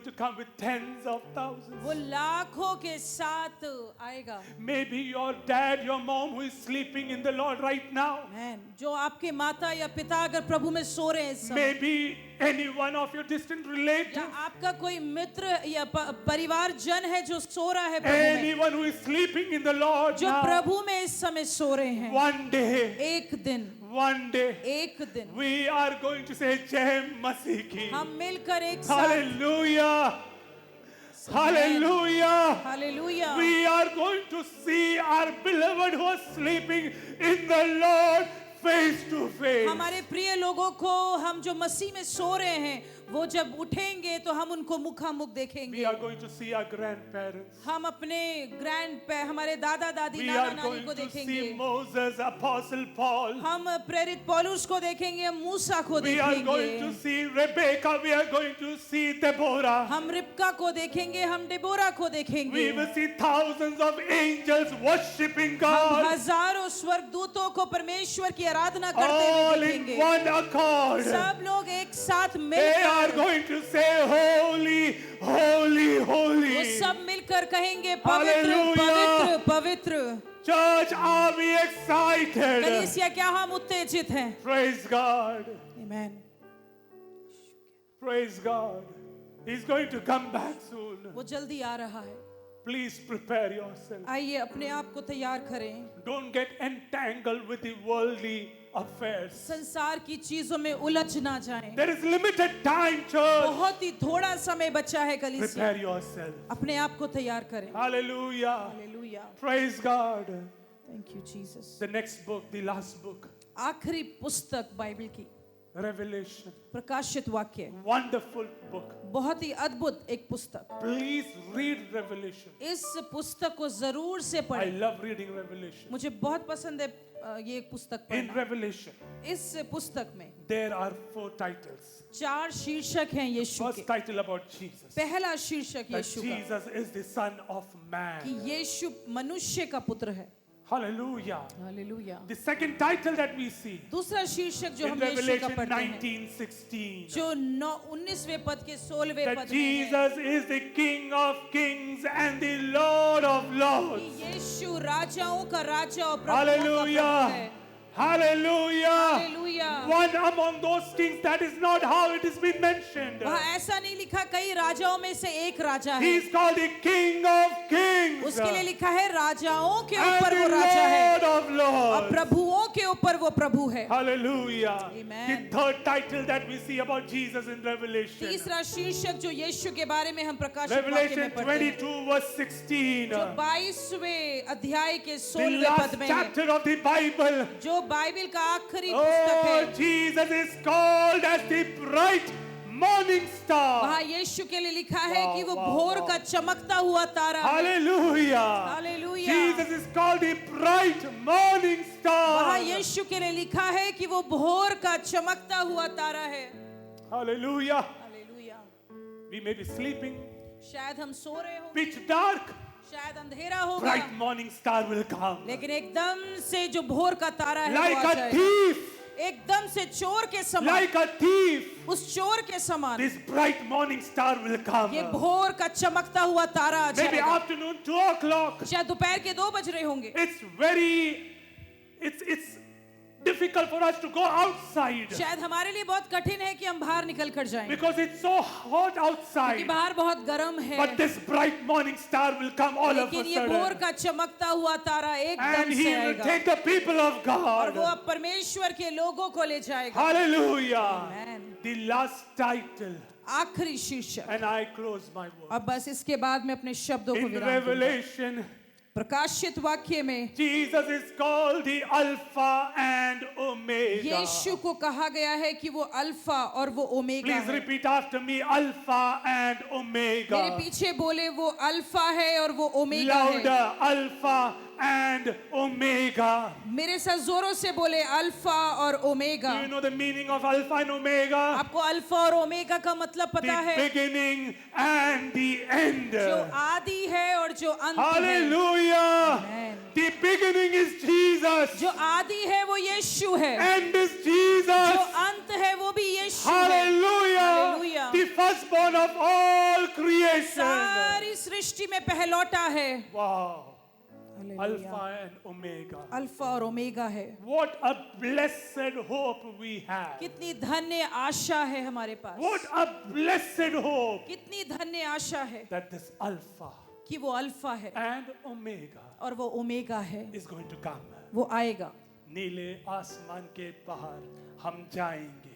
to come with tens of thousands. वो लाखों के साथ आएगा। Maybe your dad, your mom who is sleeping in the Lord right now. आमेन। जो आपके माता या पिता अगर प्रभु में सो रहे हैं इस समय, Maybe any one of your distant relatives. या आपका कोई मित्र या परिवार जन है जो सो रहा है प्रभु में, Anyone who is sleeping in the Lord जो now. प्रभु में इस समय सो रहे हैं, One day, एक दिन we are going to say Jai Masih ki. हम मिलकर एक साथ, Hallelujah. Hallelujah. Hallelujah, We are going to see our beloved who are sleeping in the Lord face to face. हमारे प्रिय लोगों को हम जो मसीह में सो रहे हैं वो जब उठेंगे तो हम उनको मुखामुख We देखेंगे। are going to see our grandparents. हम अपने हमारे दादा दादी We नाना are नानी going को to देखेंगे। see Moses, Apostle Paul. हम प्रेरित पौलुस को देखेंगे, हम मूसा को We are going देखेंगे, to see Rebecca. We are going to see Deborah. हम रिबका को देखेंगे, हम डेबोरा को We देखेंगे। will see thousands of angels worshiping हम God. हजारों स्वर्गदूतों को परमेश्वर की आराधना करते All हुए in देखेंगे। one accord. सब लोग एक साथ They are मिलकर, going to say, Holy, holy, वो holy. सब मिलकर कहेंगे पवित्र Hallelujah. पवित्र पवित्र। Church, are we excited? कलीसिया, क्या हम उत्तेजित हैं? Praise God. Amen. Praise God. He's going to come back soon. वो जल्दी आ रहा है। Please prepare yourself. आइए अपने आप को तैयार करें। Don't get entangled with the worldly affairs. संसार की चीजों में उलझ ना जाएं। There is limited time, church. बहुत ही थोड़ा समय बचा है कलीसिया। Prepare yourself. अपने आप को तैयार करें। Hallelujah. Hallelujah. Praise God. Thank you Jesus. The next book, the last book, आखिरी पुस्तक बाइबल की Revelation. प्रकाशित वाक्य, Wonderful book. बहुत ही अद्भुत एक पुस्तक। Please read Revelation. इस पुस्तक को जरूर से I पढ़ें। love reading Revelation. मुझे बहुत पसंद है ये पुस्तक In पढ़ना। Revelation, इस पुस्तक में there are 4 titles. 4 शीर्षक हैं यीशु First के। title about Jesus. पहला शीर्षक That यीशु का Jesus is the Son of कि Man. यीशु मनुष्य का पुत्र है। Hallelujah. Hallelujah. The second title that we see दूसरा शीर्षक जो in हम यीशु का Revelation पढ़ते हैं, 19:16, जो 19वें पद के 16वें that पद में है Jesus is the King of Kings and the Lord of कि Lords. यीशु राजाओं का राजा और प्रभुओं का Hallelujah. प्रभु है। Hallelujah. Hallelujah. One among those kings, that is not how it has been mentioned. वहाँ ऐसा नहीं लिखा कई राजाओं में से एक राजा He है, is called the King of Kings उसके लिए लिखा है राजाओं के and ऊपर वो the राजा है Lord of और Lords. प्रभुओं के ऊपर वो प्रभु है। Hallelujah. Amen. The third title that we see about Jesus in Revelation. तीसरा शीर्षक जो यीशु के बारे में हम प्रकाशित वाक्य Revelation में पढ़ते हैं, 22 verse 16. जो 22वें अध्याय के The 16वें last पद में है, chapter of the Bible. जो बाइबल का आखिरी पुस्तक Oh, है। Jesus is called as the bright morning star. वहाँ यीशु के लिए लिखा है Wow, कि वो wow, भोर wow. का चमकता हुआ तारा है। Hallelujah. Hallelujah. Jesus is called the bright morning star. वहाँ यीशु के लिए लिखा है कि वो भोर का चमकता हुआ तारा है। Hallelujah. Hallelujah. We may be sleeping, शायद हम सो रहे होंगे, pitch dark, शायद अंधेरा होगा, bright morning star will come. लेकिन एकदम से जो भोर का तारा है Like वो आ a जाएगा। thief, एकदम से चोर के समान, like a thief, उस चोर के समान this bright morning star will come. ये भोर का चमकता हुआ तारा आ Maybe जाएगा। afternoon, 2 o'clock. शायद दोपहर के 2 बज रहे होंगे। It's difficult for us to go outside शायद हमारे लिए बहुत कठिन है कि हम बाहर निकल कर जाएं, because it's so hot क्योंकि outside. बाहर बहुत गर्म है। But this bright morning star will come all of a लेकिन ये भोर sudden. का चमकता हुआ तारा एकदम And से he will आएगा take the people of और God. वो अब परमेश्वर के लोगों को ले जाएगा। Hallelujah. Amen. The last title. आखिरी शीर्षक। And I close my word. अब बस इसके बाद मैं अपने शब्दों को In विराम दूंगा। Revelation, प्रकाशित वाक्य में Jesus is called the Alpha and Omega. यीशु को कहा गया है कि वो अल्फा और वो ओमेगा Please है। repeat after me, Alpha and मेरे Omega. पीछे बोले वो अल्फा है और वो ओमेगा है। Louder, Alpha and Omega. मेरे साथ जोरों से बोले अल्फा और omega. Do you know the meaning of Alpha and Omega? आपको अल्फा और ओमेगा का मतलब पता The है? beginning and the end. जो आदि है और जो अंत है। Hallelujah. Amen. The beginning is Jesus. जो आदि है वो यीशु है, End is जो Jesus. अंत है वो भी यीशु है। Hallelujah. Hallelujah. The firstborn of all creation. सारी सृष्टि में पहलौटा है। Wow. Hallelujah. Alpha and Omega. Alpha और ओमेगा है। What a blessed hope we have. कितनी धन्य आशा है हमारे पास। What a blessed hope कितनी धन्य आशा है that this Alpha कि वो अल्फा है and Omega और वो ओमेगा है, is going to come. वो आएगा। नीले आसमान के बाहर हम जाएंगे,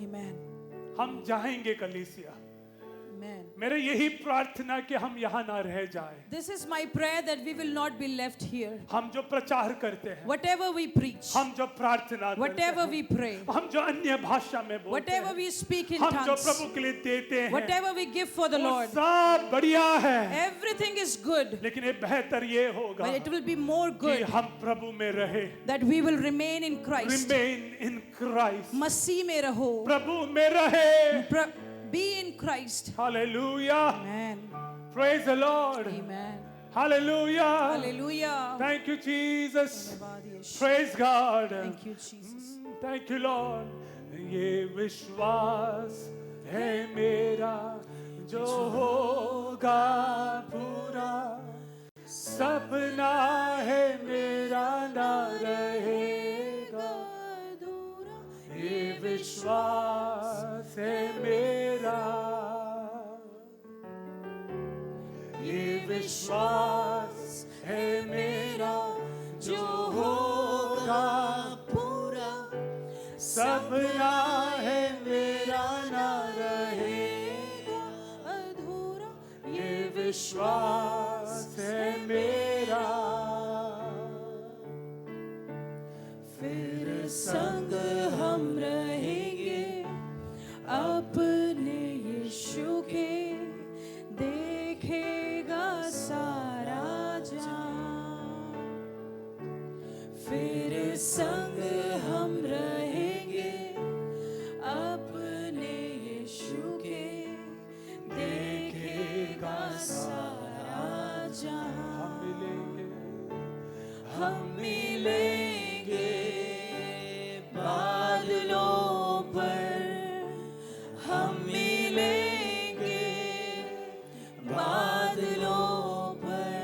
आमेन। हम जाएंगे कलीसिया। Amen. मेरे यही प्रार्थना कि हम यहाँ ना रह जाए। This is my prayer that we will not be left here. हम जो प्रचार करते हैं, Whatever we preach, हम जो प्रार्थना करते whatever हैं, we pray, हम जो अन्य भाषा में बोलते whatever हैं, we speak in हम जो tongues, प्रभु के लिए देते हैं, whatever we give for the वो Lord, सब बढ़िया है। everything is good. लेकिन ये बेहतर ये होगा But it will be more कि good हम प्रभु में रहे। that we will remain in Christ. Remain in Christ. मसीह में रहो. प्रभु में रहे। Be in Christ. Hallelujah. Amen. Praise the Lord. Amen. Hallelujah. Hallelujah. Thank you, Jesus. धन्यवाद यीशु. Praise God. Thank you, Jesus. Thank you, Lord. ये विश्वास है मेरा जो होगा पूरा, सपना है मेरा ना रहेगा अधूरा। ये विश्वास है मेरा, ये विश्वास है मेरा जो होगा पूरा, सपना है मेरा ना रहेगा अधूरा। ये विश्वास है मेरा। फिर संग हम रहेंगे अपने यीशु के, देखेगा सारा जहां। फिर संग हम रहेंगे अपने यीशु के, देखेगा सारा जहां। हम मिलेंगे बादलों पर, हम मिलेंगे बादलों पर,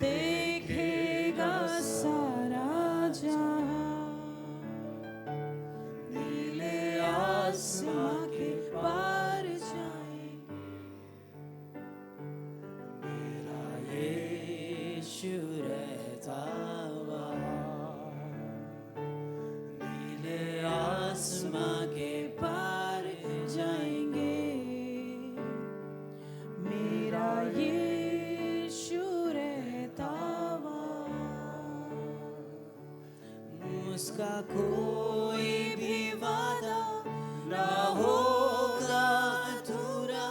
देखेगा सारा जहां। नीले आसमां के पार जाएंगे, मेरा यीशु रहता वहाँ। नीले आसमां के पार जाएंगे, मेरा यीशु रहता वहाँ। उसका कोई भी वादा ना होगा अधूरा,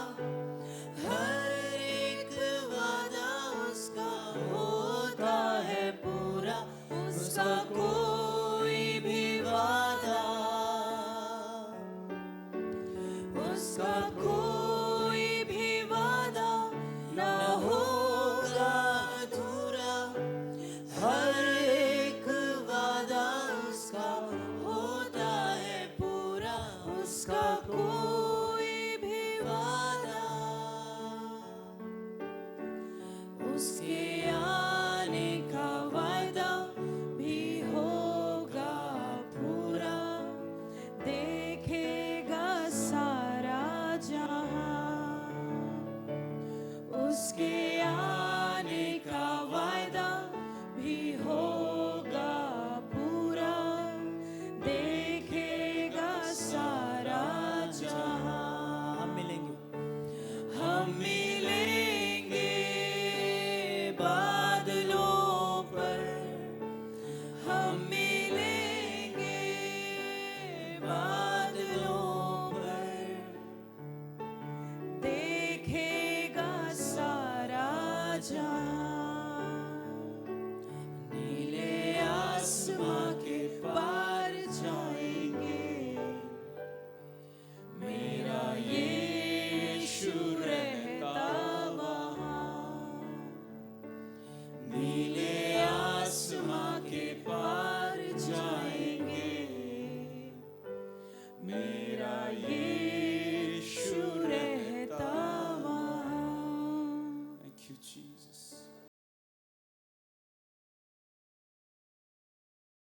हर एक वादा उसका होता है पूरा। उसका कोई भी वादा, उसका कोई भी वादा ना होगा अधूरा, हर एक वादा उसका होता है पूरा। उसका कोई भी वादा, उसके आने का वायदा भी होगा पूरा, देखेगा सारा जहां। उसके आने का वायदा भी होगा पूरा, देखेगा सारा जहां। हम मिलेंगे बादलों पर, हम मिलेंगे बादलों पर, देखेगा सारा जहां। नीले आसमां के पार जाएंगे, मेरा यीशु रहता वहाँ। नीले आसमां के पार जाएंगे, मेरा